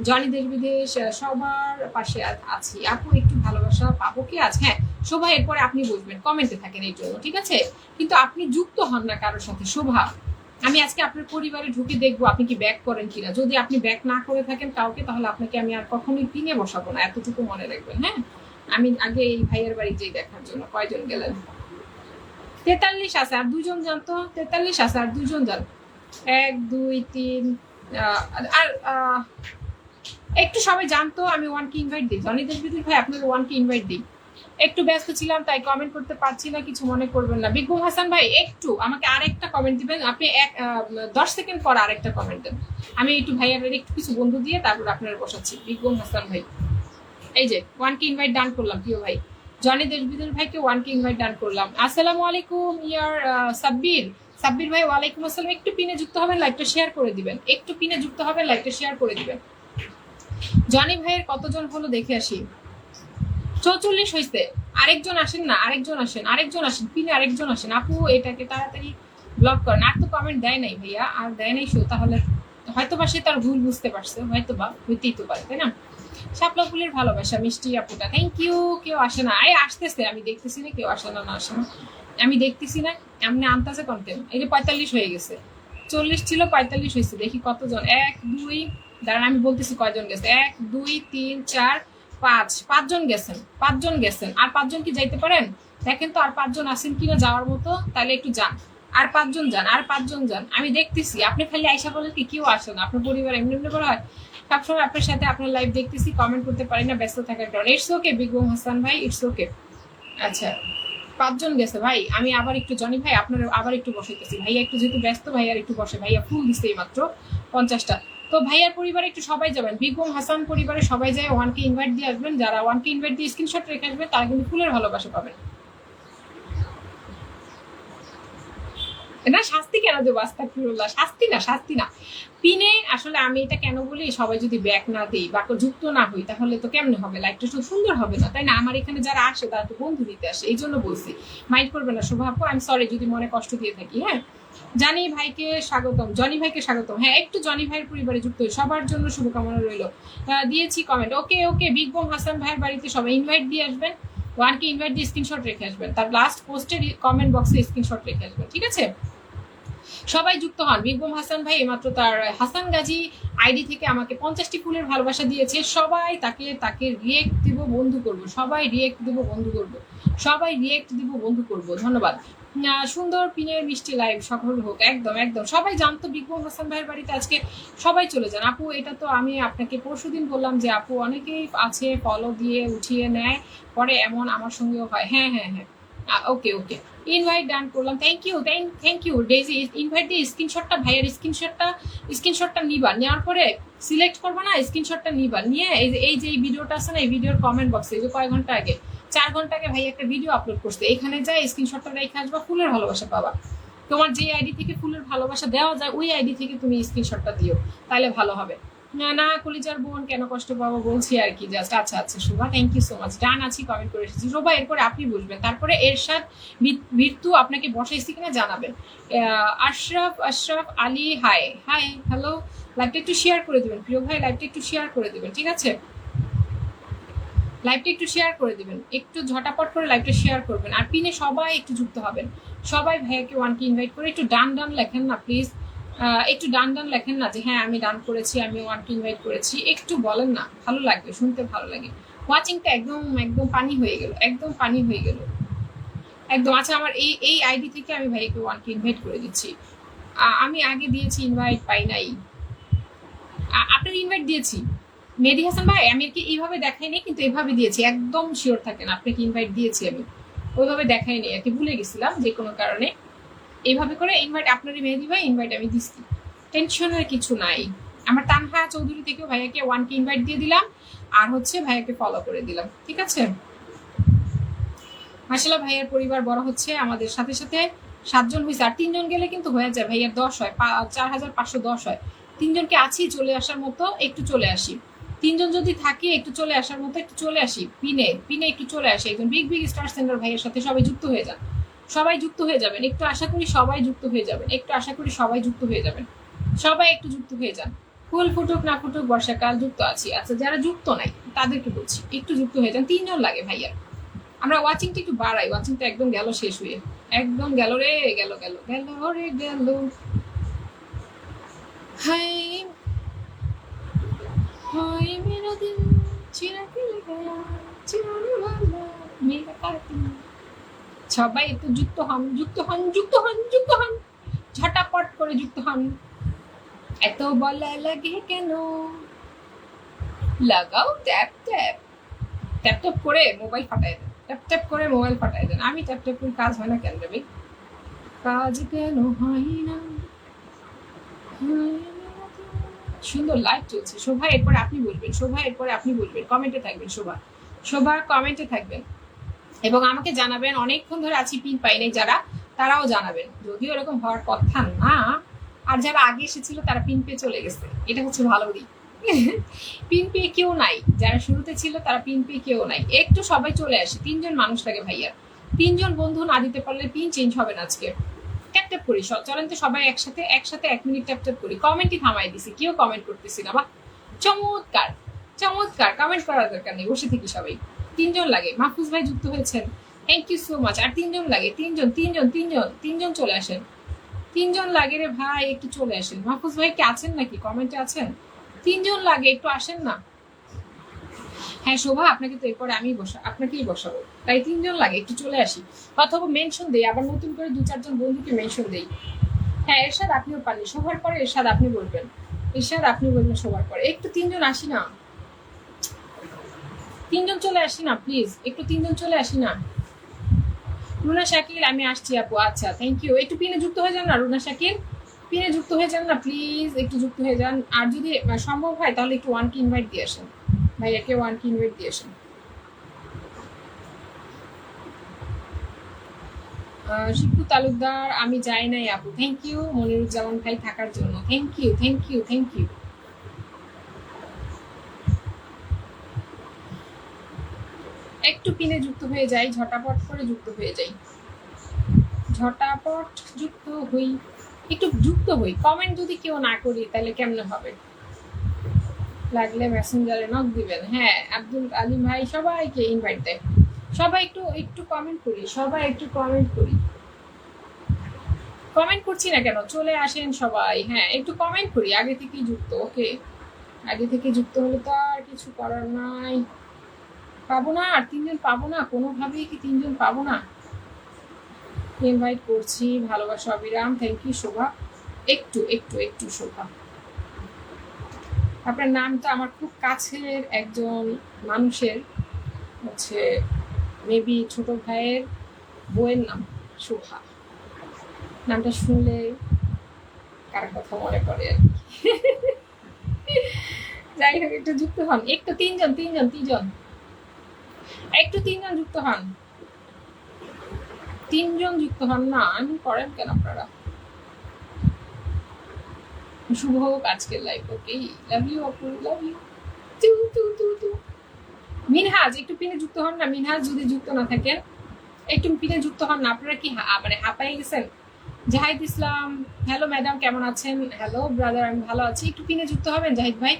জনি দেশ বিদেশ সবার পাশে আছি। আপু একটু ভালোবাসা পাবো কি আজ? হ্যাঁ শোভা, এরপরে আপনি বুঝবেন, কমেন্টে থাকেন এই জন্য, ঠিক আছে? কিন্তু আপনি যুক্ত হন না কারোর সাথে। শোভা, আমি আজকে আপনার পরিবারে ঢুকে দেখবো আপনি কি ব্যাক করেন কিনা। যদি আপনি ব্যাক না করে থাকেন কাউকে, তাহলে আপনাকে আমি আর কখনোই পিনে বসাবো না, এতটুকু মনে রাখবেন। হ্যাঁ, আমি আগে এই ভাইয়ের বাড়ি যেই দেখার জন্য। কয়জন গেলেন? 43 আছে, আর 2জন যান তো। 43 আছে, আর 2জন যান। 1 2 3 আর একটু সবাই জানতো। আমি ওয়ানকে ইনভাইট দিই। জনি দেশ বিদেশ ভাই, আপনার ওয়ানকে ইনভাইট দিই। একটু ব্যস্ত ছিলাম তাই কমেন্ট করতে পারছি না, কিছু মনে করবেন না। বিগবুম হাসান ভাই একটু আমাকে আরেকটা কমেন্ট দিবেন আপনি। 10 সেকেন্ড পর আরেকটা কমেন্ট দেন। আমি একটু ভাইয়ার একটু কিছু বন্ধু দিয়ে তারপর আপনার বসাচ্ছি। বিগবুম হাসান ভাই, এই যে ওয়ানকে ইনভাইট ডান করলাম। প্রিয় ভাই জনি দেশ বিদেশ ভাইকে ওয়ানকে ইনভাইট ডান করলাম। আসসালামু আলাইকুম ইয়ার সাব্বির। সাব্বির ভাই ওয়ালাইকুম আসসালাম। একটু পিনে যুক্ত হবেন, লাইকটা শেয়ার করে দিবেন। একটু পিনে যুক্ত হবেন, লাইকটা শেয়ার করে দিবেন। জনি ভাইয়ের কতজন হলো দেখে আসি। 44 হয়েছে। আরেকজন আসেন না, আরেকজন আসেন, আরেকজন আসেন, পিনে আরেকজন আসেন। আপু এটাকে তাড়াতাড়ি ব্লক করেন। আর তো কমেন্ট দেয় নাই ভাইয়া, আর দেয় নাই শো। তাহলে হয়তোবা সে তার ভুল বুঝতে পারছে, হয়তোবা হইতেই তো পারে, তাই না? শাপলা ফুলের ভালোবাসা মিষ্টি আপুটা, থ্যাংক ইউ। কেউ আসে না, আরে আসতেছে, আমি দেখতেছি না কেউ আসে না, না আসে না, আমি দেখতেছি না। এমনি আনতাছে কন্টেন্ট। এই যে 45 হয়ে গেছে, 40 ছিল 45 হয়েছে। দেখি কতজন। 1 2 দাঁড়ান আমি বলতেছি কয়জন গেছে। 1 2 3 4 5, 5জন গেছেন, 5জন গেছেন। আর 5জন কি যাইতে পারেন? দেখেন তো আর 5জন আছেন কিনা যাওয়ার মতো, তাহলে একটু যান। আর 5জন যান, আর 5জন যান, আমি দেখতেছি। আপনি খালি আইসা বলেন কি কেউ আসেন? আপনার পরিবার এমনি এমনি করা হয়? সবসময় আপনার সাথে আপনার লাইভ দেখতেছি, কমেন্ট করতে পারি না ব্যস্ত থাকার কারণে। ইটস ওকে বিগবুম হাসান ভাই, ইটস ওকে। আচ্ছা 5জন গেছে ভাই। আমি আবার একটু জনি ভাই আপনার আবার একটু বসাইতেছি। ভাইয়া একটু যেহেতু ব্যস্ত, ভাইয়ার একটু বসে। ভাইয়া ফুল দিচ্ছে এই মাত্র 50টা। তো ভাইয়ার পরিবারে একটু সবাই যাবেন। বিগবুম হাসান পরিবারে সবাই যায়, ওয়ানকে ইনভাইট দিয়ে আসবেন। যারা ওয়ানকে ইনভাইট দিয়ে স্ক্রিনশট রেখে আসবেন তারা কিন্তু ফুলের ভালোবাসা পাবেন। না শাস্তি কেন দেবো? আস্তাগফিরুল্লাহ, শাস্তি না, শাস্তি না। পিনে আসলে আমি এটা কেন বলি, সবাই যদি ব্যাক না দিই বা যুক্ত না হই তাহলে তো কেমনে হবে? লাইফটা তো সুন্দর হবে না, তাই না? আমার এখানে যারা আসে তারা তো বন্ধু দিতে আসে, এই জন্য বলছি। মাইন্ড করবে না শোভা আপু, আমি সরি যদি মনে কষ্ট দিয়ে থাকি। হ্যাঁ, জানি ভাইকে স্বাগতম, জনি ভাইকে স্বাগতম। হ্যাঁ একটু জনি ভাইয়ের পরিবারে যুক্ত হই, সবার জন্য শুভকামনা রইল। দিয়েছি কমেন্ট। ওকে ওকে, বিগবম হাসান ভাইয়ের বাড়িতে সবাই ইনভাইট দিয়ে আসবেন। ওয়ানকে ইনভাইট দিয়ে স্ক্রিনশট রেখে আসবেন, তার লাস্ট পোস্টের কমেন্ট বক্সে স্ক্রিনশট রেখে আসবেন, ঠিক আছে? সবাই যুক্ত হন। বিগবুম হাসান ভাই এইমাত্র তার হাসান গাজী আইডি থেকে আমাকে 50টি ফুলের ভালোবাসা দিয়েছে। সবাই তাকে তাকে রিয়েক্ট দিব, বন্ধু করব। সবাই রিয়েক্ট দিব, বন্ধু করব। সবাই রিয়েক্ট দিব, বন্ধু করব। ধন্যবাদ। সুন্দর পিনের মিষ্টি লাইভ সফল হোক। একদম একদম। সবাই জানতো বিগবুম হাসান ভাইয়ের বাড়িতে আজকে সবাই চলে যান। আপু এটা তো আমি আপনাকে পরশুদিন বললাম যে আপু অনেকেই আছে ফলো দিয়ে উঠিয়ে নেয়, পরে এমন আমার সঙ্গেও হয়। হ্যাঁ হ্যাঁ হ্যাঁ, ওকে ওকে, ইনভাইট ডান করলাম। Thank you, thank you Daisy. Invite দিয়ে স্ক্রিনশটটা, ভাইয়ের স্ক্রিনশটটা নিবা, নেওয়ার পরে সিলেক্ট করবা না, স্ক্রিনশটটা নিবা, নিয়ে এই যে ভিডিওটা আছে না, এই ভিডিওর কমেন্ট বক্সে এই যে কয়েক ঘন্টা আগে, 4 ঘন্টা আগে ভাই একটা ভিডিও আপলোড করছে, এখানে যাই স্ক্রিনশটটা রেখে আসবা, ফুলের ভালোবাসা পাবা। তোমার যে আইডি থেকে ফুলের ভালোবাসা দেওয়া যায় ওই আইডি থেকে তুমি স্ক্রিনশটটা দিও, তাহলে ভালো হবে। না না কলিজার বোন, কেন কষ্ট পাবো বলছি আর কি জাস্ট। আচ্ছা আচ্ছা শোভা, থ্যাংক ইউ সো মাচ, ডান আছি, কমেন্ট করে এসেছি শোভা। এরপরে আপনি বুঝবেন, তারপরে এরশাদ মৃত্যু আপনাকে বসাইছি কিনা জানাবেন। Ashraf Ashraf Ali, high hi hello. লাইভটা একটু শেয়ার করে দেবেন প্রিয় ভাই, লাইভটা একটু শেয়ার করে দেবেন, ঠিক আছে? লাইভটা একটু শেয়ার করে দিবেন, একটু ঝটাপট করে লাইভটা শেয়ার করবেন। আর পিনে সবাই একটু যুক্ত হবেন, সবাই ভাইয়াকে ওয়ানকে ইনভাইট করে একটু ডান ডান লেখেন না প্লিজ, একটু ডান ডান লেখেন না যে হ্যাঁ আমি ডান করেছি, আমি ওয়ানকে ইনভাইট করেছি, একটু বলেন না, ভালো লাগবে, শুনতে ভালো লাগে। ওয়াচিংটা একদম একদম পানি হয়ে গেল, একদম পানি হয়ে গেল একদম। আচ্ছা আমার এই এই আইডি থেকে আমি ভাইয়াকে ওয়ানকে ইনভাইট করে দিচ্ছি। আমি আগে দিয়েছি ইনভাইট, পাই নাই। আপনার ইনভাইট দিয়েছি মেহেদী হাসান ভাই, আমি আর কি এইভাবে দেখাইনি, কিন্তু এভাবে দিয়েছি, একদম শিওর থাকেন আপনাকে ইনভাইট দিয়েছি আমি, ওইভাবে দেখাইনি আর কি, ভুলে গেছিলাম যে কোনো কারণে। এইভাবে করে ইনভাইট আপনারই মেহেদী ভাই ইনভাইট আমি দিচ্ছি, টেনশনের কিছু নাই। আমার তানহা চৌধুরী থেকেও ভাইয়াকে ওয়ানকে ইনভাইট দিয়ে দিলাম, আর হচ্ছে ভাইয়াকে ফলো করে দিলাম, ঠিক আছে? মাশাআল্লাহ ভাইয়ার পরিবার বড় হচ্ছে, আমাদের সাথে সাথে 7 জন হয়েছে, আর 3 জন গেলে কিন্তু হয়ে যায় ভাইয়ার 10 হয়, 4510 হয়। 3 জনকে আছি চলে আসার মতো, একটু চলে আসি। 3 জন যদি থাকে একটু চলে আসার মতো, একটু চলে আসি, পিনে পিনে একটু চলে আসি, একজন বিগ বিগ স্টার সেন্টার ভাইয়ের সাথে সবাই যুক্ত হয়ে যান, সবাই যুক্ত হয়ে যাবেন, একটু আশা করি সবাই যুক্ত হয়ে যাবেন, একটু আশা করি সবাই যুক্ত হয়ে যাবেন, সবাই একটু যুক্ত হয়ে যান। ফুল ফুটুক না ফুটুক বর্ষাকাল যুক্ত আছি। আচ্ছা যারা যুক্ত নাই তাদেরকে বলছি একটু যুক্ত হয়ে যান, 3 জন লাগে ভাইয়ার। আমরা ওয়াচিংটা একটু বাড়াই, ওয়াচিংটা একদম গেল শেষ হয়ে, একদম গেল রে, গেল গেল গেল রে গেল। হাই হাই মেরা দিল চিরাকে লাগায়া চিরানি ভালা মেরা কাটি। সবাই একটু যুক্ত হন, যুক্ত হন, যুক্ত হন, যুক্ত হন, ঝটাপট করে যুক্ত হন। এত বলা লাগে কেন, লাগাও ট্যাপ ট্যাপ, ট্যাপ ট্যাপ করে মোবাইল ফাটাই দেন, ট্যাপ ট্যাপ করে মোবাইল ফাটাই দেন। আমি ট্যাপ ট্যাপ করে কাজ হয় না কেন রে, কাজ কেন হয় না? সুন্দর লাইভ চলছে শোভা, এরপরে আপনি বলবেন শোভা, এরপরে আপনি বলবেন, কমেন্টে থাকবেন শোভা, শোভা কমেন্টে থাকবেন এবং আমাকে জানাবেন। অনেকক্ষণ ধরে আছি পিন পাই নাই যারা, তারাও জানাবেন, যদিও এরকম হওয়ার কথা না। আর যারা আগে এসেছিল তারা পিন পেয়ে চলে গেছে, এটা হচ্ছে ভালো দিক। পিন পেয়ে কেউ নাই, যারা শুরুতে ছিল তারা পিন পেয়ে কেউ নাই, একটু সবাই চলে আসে। 3 জন মানুষ লাগে ভাইয়ার, 3 জন বন্ধু না দিতে পারলে পিন চেঞ্জ হবে না আজকে। ট্যাপ ট্যাপ করি, চলেন তো সবাই একসাথে একসাথে 1 মিনিট ট্যাপ ট্যাপ করি। কমেন্টই থামাই দিছি, কেউ কমেন্ট করতেছি না, বা চমৎকার চমৎকার, কমেন্ট করার দরকার নেই, বসে থাকি সবাই। 3 জন লাগে, মাহফুজ ভাই যুক্ত হয়েছেন, থ্যাংক ইউ সো মাচ। আর 3 জন লাগে, 3 জন 3 জন 3 জন 3 জন চলে আসেন, 3 জন লাগে রে ভাই, একটু চলে আসেন। মাহফুজ ভাই কি আছেন নাকি, কমেন্টে আছেন? 3 জন লাগে, একটু আসেন না। হ্যাঁ শোভা, আপনাকে তো এরপরে আমি আপনাকেই বসাবো, তাই 3 জন লাগে, একটু চলে আসি, অথবা মেনশন দেই, আবার নতুন করে 2-4 জন বন্ধুকে মেনশন দেই। হ্যাঁ এরশাদ আপনিও পারলেন, শোভার পরে এরশাদ আপনি বলবেন, এরশাদ আপনি বলবেন শোভার পরে। একটু 3 জন আসি না, 3 জন চলে আসি না প্লিজ, একটু 3 জন চলে আসি না। রুনা শাকিল, আমি আসছি আপু, আচ্ছা থ্যাংক ইউ। একটু পিনে যুক্ত হয়ে যান না রুনা শাকিল, পিনে যুক্ত হয়ে যান না প্লিজ, একটু যুক্ত হয়ে যান। আর যদি সম্ভব হয় তাহলে একটু ওয়ানকে ইনভাইট দিয়ে আসেন, ভাইয়াকে ওয়ানকে ইনভাইট দিয়ে আসেন। শিপু তালুকদার, আমি যাই নাই আপু, থ্যাংক ইউ। মনিরুজ্জামান ভাই থাকার জন্য thank you, thank you, thank you. একটু পিনে যুক্ত হয়ে যাই, ঝটাপট করে যুক্ত হয়ে যাই, ঝটাপট যুক্ত হই, একটু যুক্ত হই। কমেন্ট যদি কেউ না করি তাহলে কেমনে হবে? লাগলে মেসেঞ্জারে নক দিবেন। হ্যাঁ আব্দুল আলী ভাই সবাইকে ইনভাইট দেয়, সবাই একটু একটু কমেন্ট করি, সবাই একটু কমেন্ট করি। কমেন্ট করছি না কেন, চলে আসেন সবাই। হ্যাঁ একটু কমেন্ট করি, আগে থেকেই যুক্ত, ওকে আগে থেকে যুক্ত হলে তো আর কিছু করার নাই। পাবো না আর 3 জন, পাবো না কোনোভাবেই, কি 3 জন পাবো না? ইনভাইট করছি, ভালোবাসা অবিরাম, থ্যাংক ইউ শোভা। একটু একটু একটু শোভা, আপনার নামটা আমার খুব কাছের একজন মানুষের হচ্ছে, মেবি ছোট ভাইয়ের বউয়ের নাম শোভা, নামটা শুনলে কার কথা মনে পড়ে আর কি। যাই হোক একটু যুক্ত হন, একটু 3 জন 3 জন 3 জন, একটু 3 জন যুক্ত হন, 3 জন যুক্ত হন না, এমন করেন কেন আপনারা? শুভ হোক আজকের লাইফ। ওকে, লাভ ইউ আপু, লাভ ইউ। টু টু টু টু। মিনহাজ একটু পিনে যুক্ত হন না, মিনহাজ যদি যুক্ত না থাকেন একটু পিনে যুক্ত হন না। আপনারা কি মানে হাঁপাই গেছেন? জাহিদ ইসলাম, হ্যালো ম্যাডাম, কেমন আছেন? হ্যালো ব্রাদার, আমি ভালো আছি। একটু পিনে যুক্ত হবেন জাহিদ ভাই।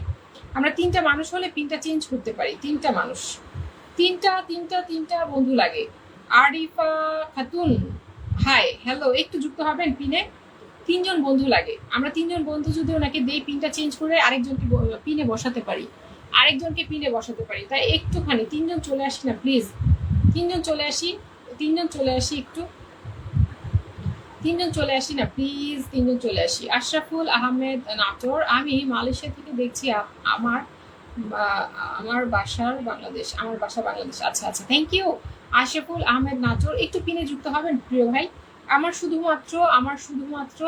আমরা 3টা মানুষ হলে পিনটা চেঞ্জ করতে পারি। 3টা মানুষ, তিনটা বন্ধু লাগে। আরিফা খাতুন, হাই, হ্যালো, একটু যুক্ত হবেন পিনে। 3জন বন্ধু লাগে। আমরা 3জন বন্ধু যদি ওনাকে দেই, পিনটা চেঞ্জ করে আরেকজনকে পিনে বসাতে পারি, আরেকজনকে পিনে বসাতে পারি। তাই একটুখানি 3জন চলে আসি না প্লিজ, 3জন চলে আসি, 3জন চলে আসি, একটু 3জন চলে আসি না প্লিজ, 3জন চলে আসি। আশরাফুল আহমেদ নাটোর, আমি মালয়েশিয়া থেকে দেখছি। আমার আমার বাসার বাংলাদেশ, আমার বাসা বাংলাদেশ। আচ্ছা আচ্ছা, থ্যাংক ইউ আশরাফুল আহমেদ নাটোর। একটু পিনে যুক্ত হবেন প্রিয় ভাই। আমার শুধুমাত্র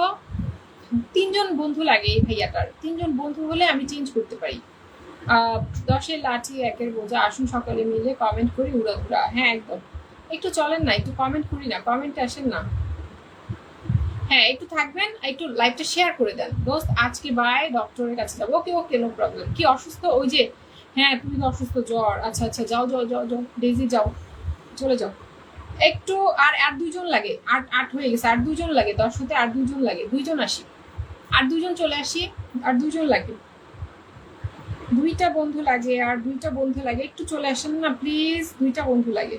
3জন বন্ধু লাগে এই ভাইয়াটার। 3জন বন্ধু হলে আমি চেঞ্জ করতে পারি। 10-এর লাঠি 1-এর বোঝা, আসুন সকালে মিলে কমেন্ট করি উড়াধুরা। হ্যাঁ একদম, একটু চলেন না, একটু কমেন্ট করি না, কমেন্টে আসেন না। হ্যাঁ একটু থাকবেন, একটু লাইভটা শেয়ার করে দেন। দোস্ত আজকে বাই, ডক্টরের কাছে যাবো। ওকে ওকে, নো প্রবলেম। কি অসুস্থ? ওই যে, হ্যাঁ তুমি তো অসুস্থ, জ্বর। আচ্ছা আচ্ছা, যাও যাও যাও যাও, ডেজি যাও, চলে যাও। একটু আর 2জন লাগে, 8 হয়ে গেছে, আর 2জন লাগে। 10 হতে আর 2জন লাগে, 2জন আসি, আর 2জন চলে আসি, আর 2জন লাগে। 2টা বন্ধু লাগে, আর 2টা বন্ধু লাগে। একটু চলে আসেন না প্লিজ, 2টা বন্ধু লাগে।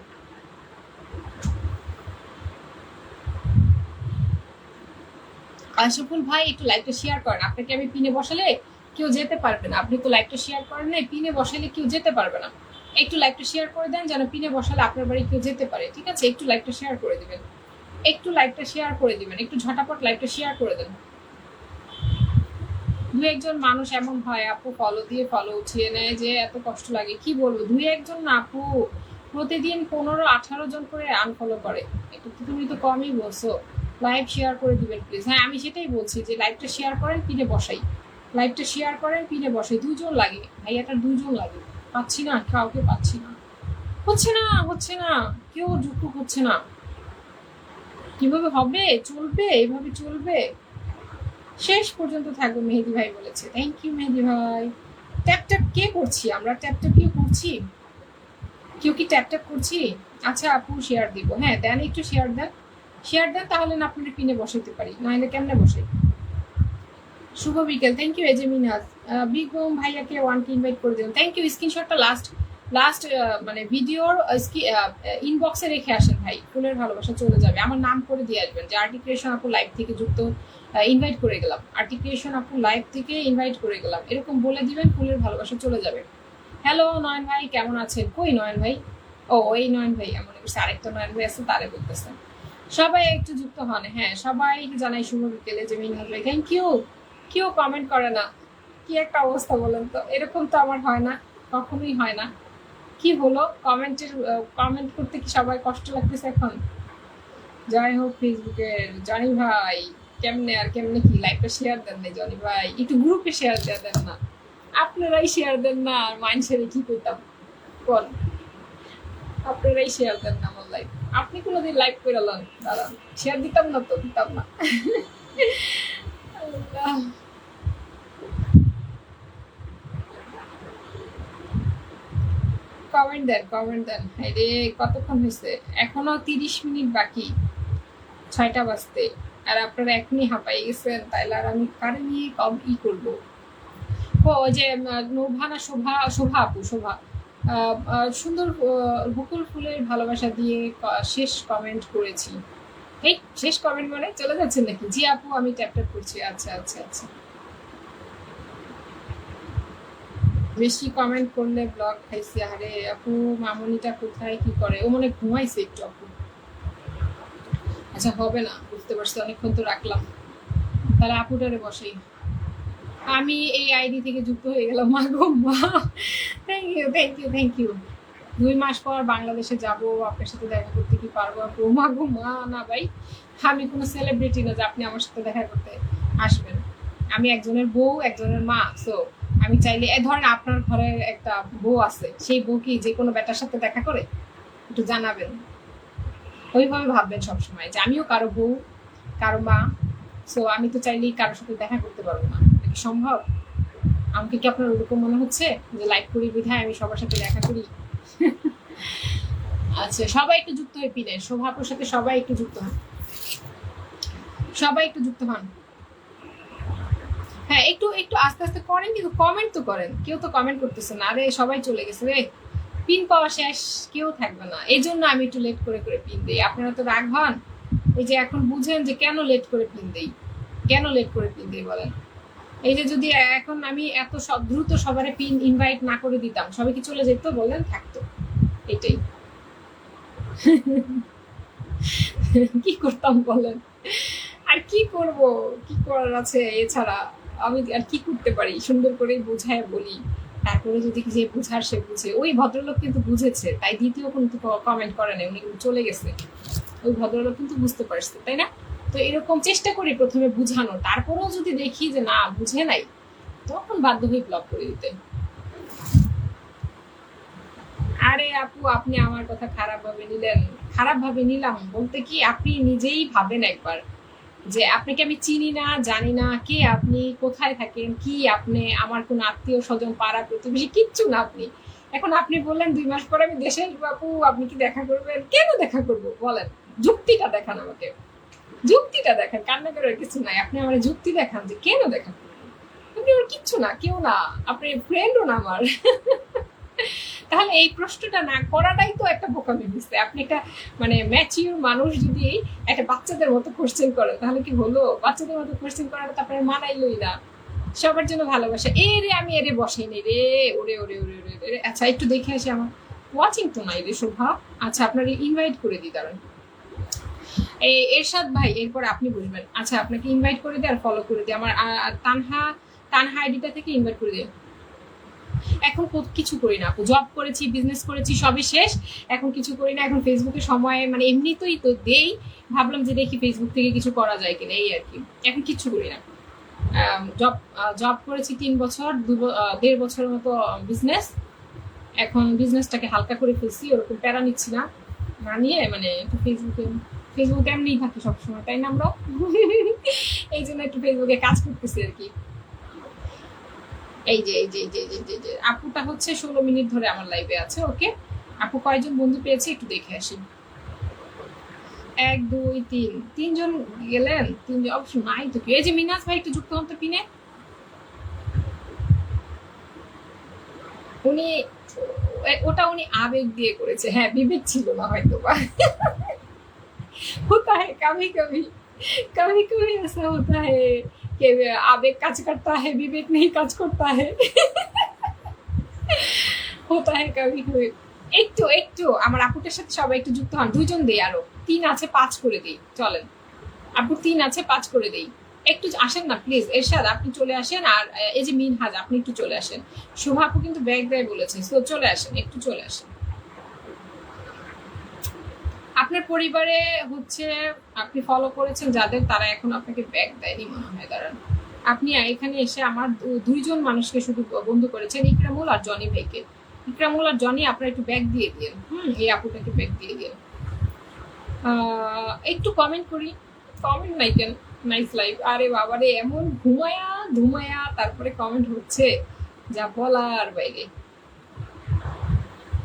আশরাফুল ভাই একটু লাইভটা শেয়ার করেন। আপনাকে আমি পিনে বসালে কেউ যেতে পারবে না। আপনি তো লাইভটা শেয়ার করেন নাই, পিনে বসালে কেউ যেতে পারবে না। একটু লাইভটা শেয়ার করে দেন, যেন পিনে বসালে আপনার বাড়ি কেউ যেতে পারে। ঠিক আছে, একটু লাইভটা শেয়ার করে দিবেন, একটু লাইভটা শেয়ার করে দিবেন, একটু ঝটাপট লাইভটা শেয়ার করে দেন। 2-1জন মানুষ এমন হয় আপু, ফলো দিয়ে ফলো উঠিয়ে নেয় যে এত কষ্ট লাগে, কি বলবো। 2-1জন না আপু, প্রতিদিন 15-18 জন করে আনফলো করে। একটু তুমি তো কমই বলছো। লাইভ শেয়ার করে দিবেন প্লিজ। হ্যাঁ আমি সেটাই বলছি যে লাইভটা শেয়ার করেন, পিনে বসাই। লাইভটা শেয়ার করেন, পিনে বসাই। 2জন লাগে ভাইয়াটা, 2জন লাগে। পাচ্ছি না, কাউকে পাচ্ছি না, হচ্ছে না, কেউ যুক্ত হচ্ছে না। কিভাবে হবে? চলবে এভাবে, চলবে। শেষ পর্যন্ত থাকবো, মেহেদি ভাই বলেছে। থ্যাংক ইউ মেহেদি ভাই। ট্যাপ ট্যাপ কে করছি আমরা? ট্যাপ ট্যাপ কেউ করছি? কেউ কি ট্যাপ ট্যাপ করছি? আচ্ছা আপু শেয়ার দিব। হ্যাঁ দেন, একটু শেয়ার দেন, শেয়ার দেন, তাহলে না আপনাদের পিনে বসাইতে পারি, নাহলে কেমনে বসাই। শুভ বিকেল, থ্যাংক ইউ এজে মিনাজ। বিগ বোম ভাইয়াকে 1কে ইনভাইট করে দিলাম। Thank you. স্ক্রিনশটটা লাস্ট মানে ভিডিওর ইনবক্সে রেখে আসেন ভাই, ফুলের ভালোবাসা চলে যাবে। আমার নাম করে দিয়ে আসবেন যে আর্টিকুলেশন আপু লাইভ থেকে যুক্ত, ইনভাইট করে গেলাম, আর্টিকুলেশন আপু লাইভ থেকে ইনভাইট করে গেলাম, এরকম বলে দিবেন, ফুলের ভালোবাসা চলে যাবে। হ্যালো নয়ন ভাই, কেমন আছেন? কই নয়ন ভাই? ও এই নয়ন ভাই, মনে করছে আরেকটা নয়ন ভাই আছে, তারে বলতেছেন। সবাই একটু যুক্ত হন। হ্যাঁ সবাই জানাই শুভ বিকেলে যে মিনহাজ ভাই, থ্যাংক ইউ। কেউ কমেন্ট করে না, কি একটা অবস্থা বলেন তো। এরকম তো আমার হয় না, কখনোই হয় না। কি হলো, কমেন্ট করতে কি সবাই কষ্ট লাগতেছে এখন? যাই হোক, ফেসবুকের জনি ভাই, কেমনে আর কেমনে কি লাইভটা শেয়ার দেন না জনি ভাই? একটু গ্রুপে শেয়ার দেওয়া দেন না, আপনারাই শেয়ার দেন না। আর মানুষের কি করতাম বল, আপনারাই শেয়ার দেন না আমার লাইভ। আপনি কোনোদিন লাইভ করে লন, দাঁড়ান, শেয়ার দিতাম না তো, দিতাম না। কমেন্ট দেন, কমেন্ট দেন। রে কতক্ষণ হয়েছে? এখনো 30 মিনিট বাকি 6টা বাজতে, আর আপনারা এখনই হাঁপাই গেছেন। তাইলে আর আমি কারে নিয়ে কম করবো। ও যে নৌভানা, শোভা আপু, শোভা সুন্দর বকুল ফুলের ভালোবাসা দিয়ে শেষ কমেন্ট করেছি। এই শেষ কমেন্ট মানে চলে যাচ্ছেন নাকি? জি আপু আমি ট্যাপ ট্যাপ করছি। আচ্ছা আচ্ছা আচ্ছা, বেশি কমেন্ট করলে ব্লগ খাইছি। আরে আপু মামনিটা কোথায়, কি করে? ও মনে ঘুমাইছে একটু আপু। আচ্ছা হবে না, বুঝতে পারছি, অনেকক্ষণ তো রাখলাম। তাহলে আপুটারে বসাই। আমি এই আইডি থেকে যুক্ত হয়ে গেলাম। মা গো মা, thank you thank you thank you. 2 মাস পর বাংলাদেশে যাব, আপনার সাথে দেখা করতে কি পারবো আপু? মা গো মা, না ভাই, আমি কোনো সেলিব্রিটি না যে আপনি আমার সাথে দেখা করতে আসবেন। আমি একজনের বউ, একজনের মা। সো আমি চাইলে, ধরেন আপনার ঘরে একটা বউ আছে, সেই বউ কি যে কোনো বেটার সাথে দেখা করে? একটু জানাবেন। ওইভাবে ভাববেন সবসময় যে আমিও কারো বউ, কারো মা। সো আমি তো চাইলেই কারোর সাথে দেখা করতে পারবো না, কি সম্ভব? আমাকে কি আপনার ওরকম মনে হচ্ছে যে লাইভ করি বিধায় আমি সবার সাথে দেখা করি? আচ্ছা, সবাই একটু যুক্ত হয়ে পিলেন। শোভাপুর সাথে সবাই একটু যুক্ত হন, সবাই একটু যুক্ত হন। হ্যাঁ, একটু একটু আস্তে আস্তে করেন, কিন্তু কমেন্ট তো করেন। কেউ তো কমেন্ট করতেছে না। আরে সবাই চলে গেছে রে, পিন পাওয়া শেষ, কেউ থাকবে না। এই জন্য আমি একটু লেট করে করে পিন দিই। আপনারা তো রাগ হন। এই যে এখন বুঝেন যে কেন লেট করে পিন দিই, কেন লেট করে পিন দিই বলেন। এই যে যদি এখন আমি এত দ্রুত সবারে পিন ইনভাইট না করে দিতাম, সবাই কি চলে যেত বলেন, থাকতো। এটাই কি করতাম বলেন? আর কি করব, কি করার আছে এছাড়া? আমি আর কি করতে পারি? সুন্দর করে বোঝায় বলি, তারপরে যদি যে বুঝার সে বুঝে। ওই ভদ্রলোক কিন্তু বুঝেছে, তাই দ্বিতীয় কিন্তু কমেন্ট করে নাই, উনি কিন্তু চলে গেছে। ওই ভদ্রলোক কিন্তু বুঝতে পারছে, তাই না? তো এরকম চেষ্টা করি প্রথমে বুঝানো, তারপরেও যদি দেখি যে না বুঝে নাই, তখন বাধ্য হয়ে ব্লক করে দিতে। আরে আপু, আপনি আমার কথা খারাপ ভাবে নিলেন? খারাপ ভাবে নিলাম বলতে কি, আপনি নিজেই ভাবেন একবার যে আপনাকে আমি চিনি না, জানি না কে আপনি, কোথায় থাকেন, কি আপনি আমার কোন আত্মীয় স্বজন, পাড়া প্রতিবেশী কিচ্ছু না আপনি। এখন আপনি বললেন 2 মাস পরে আমি দেশে আসবো, আপু আপনি কি দেখা করবেন? কেন দেখা করব বলেন? যুক্তিটা দেখান আমাকে, যুক্তিটা দেখান। কান্না করার কিছু নাই, আপনি আমার যুক্তি দেখান যে কেন দেখা করবেন। আপনি আমার কিচ্ছু না, কেউ না, আপনি ফ্রেন্ডও না আমার। তাহলে এই প্রশ্নটা না করাটাই তো একটা বোকামি দিচ্ছে। আপনি একটা মানে ম্যাচিউর মানুষ যদি একটা বাচ্চাদের মতো কোশ্চেন করেন, তাহলে কি হলো? বাচ্চাদের মতো কোশ্চেন করাটা তো আপনার মানাইলই না। সবার জন্য ভালোবাসা। এ রে, আমি এরে বসাই নি রে, ওরে ওরে ওরে ওরে ওরে। আচ্ছা, একটু দেখে আসি। আমার ওয়াচিং তো নাই রে শোভা। আচ্ছা, আপনার ইনভাইট করে দিই, দাঁড়ান। এই এরশাদ ভাই, এরপর আপনি বুঝবেন। আচ্ছা, আপনাকে ইনভাইট করে দিই আর ফলো করে দিই। আমার তানহা তানহা আইডিটা থেকে ইনভাইট করে দিই। এখন কিছু করি না আপু, জব করেছি, বিজনেস করেছি, সবই শেষ। এখন কিছু করি না। এখন ফেসবুকে সময় মানে এমনিতেই তো দেই, ভাবলাম যে দেখি ফেসবুক থেকে কিছু করা যায় কিনা, এই আর কি। এখন কিছু করি না। জব জব করেছি 3 বছর, 1.5 বছরের মতো বিজনেস। এখন বিজনেসটাকে হালকা করে ফেলছি, ওরকম প্যারা নিচ্ছি না, না নিয়ে মানে একটু ফেসবুকে এমনিই থাকি সবসময়, তাই না আমরা? এই জন্য একটু ফেসবুকে কাজ করতেছি আর কি। এই যে এই যে এই যে এই যে এই যে আপুটা হচ্ছে 16 মিনিট ধরে আমার লাইভে আছে। ওকে, আপু কয়জন বন্ধু পেয়েছে একটু দেখে আসি। 1 2 3, 3জন গেলেন। 3জন অবশ্য নাই তো কি। এই যে মিনাজ ভাই, একটু যুক্ত হন তো পিনে। উনি ওটা উনি আবেগ দিয়ে করেছে, হ্যাঁ, বিবেক ছিল না হয়তো বা। होता है कभी कभी, कभी कभी ऐसा होता है कि आवेग काज करता है, विवेक नहीं काज करता है। होता है कभी कभी। একটু একটু আমার আপুটার সাথে সবাই একটু যুক্ত হন। 2জন দেই, আরো 3 আছে, 5 করে দেই, চলেন। আপু 3 আছে, 5 করে দেই। একটু আসেন না প্লিজ। এরশাদ আপনি চলে আসেন, আর এই যে মিনহাজ আপনি একটু চলে আসেন। শুভা আপু কিন্তু ব্যাগ দেয় বলেছে, তো চলে আসেন, একটু চলে আসেন। আপনার পরিবারে হচ্ছে আপনি ফলো করেছেন যাদের, তারা এখন আপনাকে ব্যাগ দেয়নি মনে হয়। দাঁড়ান, আপনি এখানে এসে আমার 2জন মানুষকে শুধু বন্ধু করেছেন, ইকরামুল আর জনি ভাইকে। ইকরামুল আর জনি, আপনারা একটু ব্যাগ দিয়ে দিন। এই আপুটাকে ব্যাগ দিয়ে দিন। একটু কমেন্ট করি। কমেন্ট নাই কেন? Nice live. আরে বাবারে, এমন ঘুমায়া ধুমায়া তারপরে কমেন্ট হচ্ছে, যা বলার বাইরে।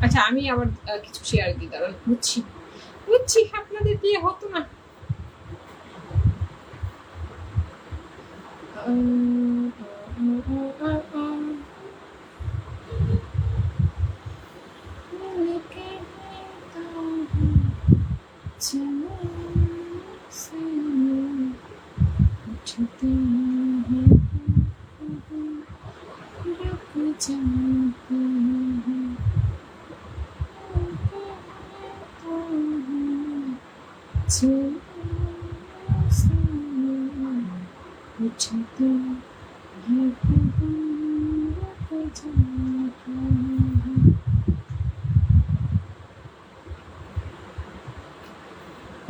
আচ্ছা, আমি আবার কিছু শেয়ার দিই, দাঁড়ান। বুঝছি বুঝছি, আপনাদের দিয়ে হতো না।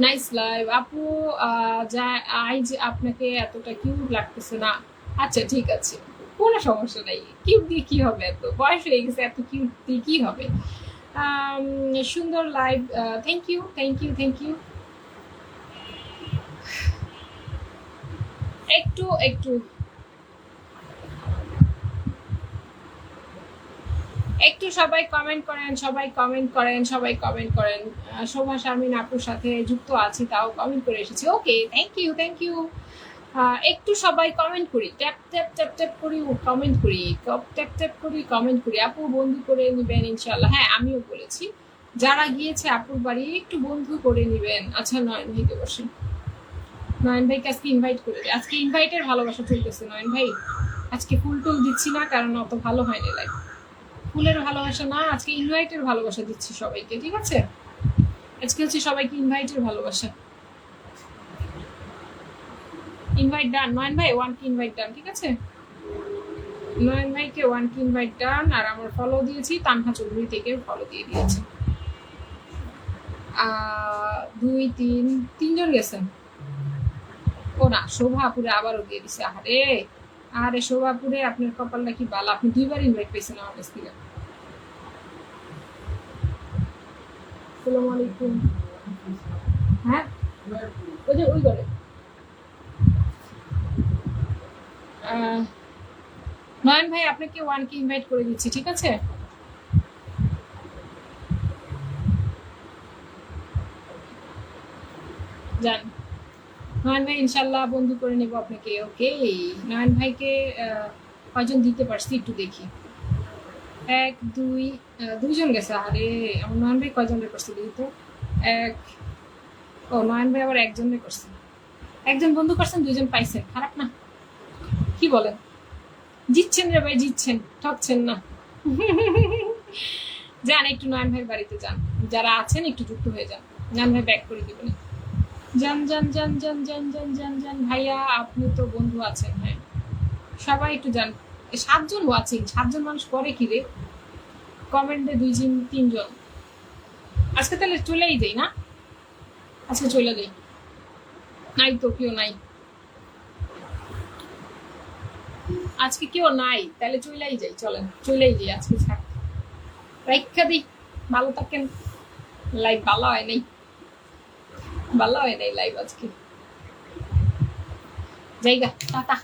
নাইস লাইভ আপু। যা আজ আপনাকে এতটা কিউট লাগতেছে না। আচ্ছা ঠিক আছে, কোনো সমস্যা নাই। কিউট দিয়ে কি হবে? এত বয়স হয়ে গেছে, এত কিউট দিয়ে কি হবে? সুন্দর live. Thank you thank you thank you. একটু একটু একটু সবাই কমেন্ট করেন, সবাই কমেন্ট করেন, সবাই কমেন্ট করেন। শোভা শারমিন আপুর সাথে যুক্ত আছি, তাও কমেন্ট করে এসেছি। ওকে, থ্যাংক ইউ, থ্যাংক ইউ। একটু সবাই কমেন্ট করি, ট্যাপ ট্যাপ ট্যাপ ট্যাপ করি কমেন্ট করি, ট্যাপ ট্যাপ করি কমেন্ট করি। আপু বন্ধু করে নিবেন ইনশাল্লাহ। হ্যাঁ, আমিও বলেছি যারা গিয়েছে আপুর বাড়ি একটু বন্ধু করে নিবেন। আচ্ছা, নয়ন ভাইকে বসেন, নয়ন ভাইকে আজকে ইনভাইট করে দিই। আজকে ইনভাইটের ভালোবাসা চলতেছে নয়ন ভাই। আজকে ফুল টুল দিচ্ছি না, কারণ অত ভালো হয়নি লাইভ। ফুলের ভালোবাসা না, আজকে ইনভাইটের ভালোবাসা দিচ্ছি সবাইকে, ঠিক আছে? আজকে হচ্ছে সবাইকে ইনভাইটের ভালোবাসা। ইনভাইট ডান নয়ন ভাই, ওয়ান কি ইনভাইট ডান, ঠিক আছে? নয়ন ভাইকে ওয়ান কি ইনভাইট ডান। আর আমার ফলো দিয়েছি, তানহা চৌধুরী থেকে ফলো দিয়ে দিয়েছে। 2 3 তিনজন গেছেন। ও না, শোভাপুরে আবারও দিয়ে দিছে। আরে আরে শোভাপুরে আপনার কপালটা কি বালা, আপনি 2বার ইনভাইট পেয়েছেন আমার কাছ থেকে। আসসালামু আলাইকুম। হ্যাঁ, ওই যে ওই ঘরে। নয়ন ভাই আপনাকে ওয়ান কি ইনভাইট করে দিচ্ছি, ঠিক আছে? যান নয়ন ভাই, ইনশাল্লাহ বন্ধু করে নেব আপনাকে। ওকে, নয়ন ভাইকে কয়জন দিতে পারছি একটু দেখি। 1 2 দুইজন গেছে। আরে আমার নয়ন ভাই কয়জনের করছে দেখি তো। এক, ও নয়ন ভাই আবার একজনের করছে। একজন বন্ধু করছেন, 2জন পাইছেন, খারাপ না? কি বলেন? জিতছেন রে ভাই, জিতছেন, ঠকছেন না। যান একটু নয়ন ভাই বাড়িতে যান, যারা আছেন একটু যুক্ত হয়ে যান। নয়ন ভাই ব্যাক করে দিবেন। যান যান যান যান যান যান যান যান ভাইয়া, আপনি তো বন্ধু আছেন। হ্যাঁ, সবাই একটু যান। 7জন ওয়াচিং, 7জন মানুষ করে কি রে? কমেন্টে 2 3জন। আজকে তাহলে চলেই যাই না? আজকে চলে যাই। নাই তো কেউ নাই আজকে, কেউ নাই, তাহলে চলেই যাই। চলেন চলেই যাই আজকে, থাক রাইখা দিই। ভালো থাকেন। লাইভ ভালো হয় নাই, ভালো হয় নাই লাইভ আজকে। জায়গা টাটা।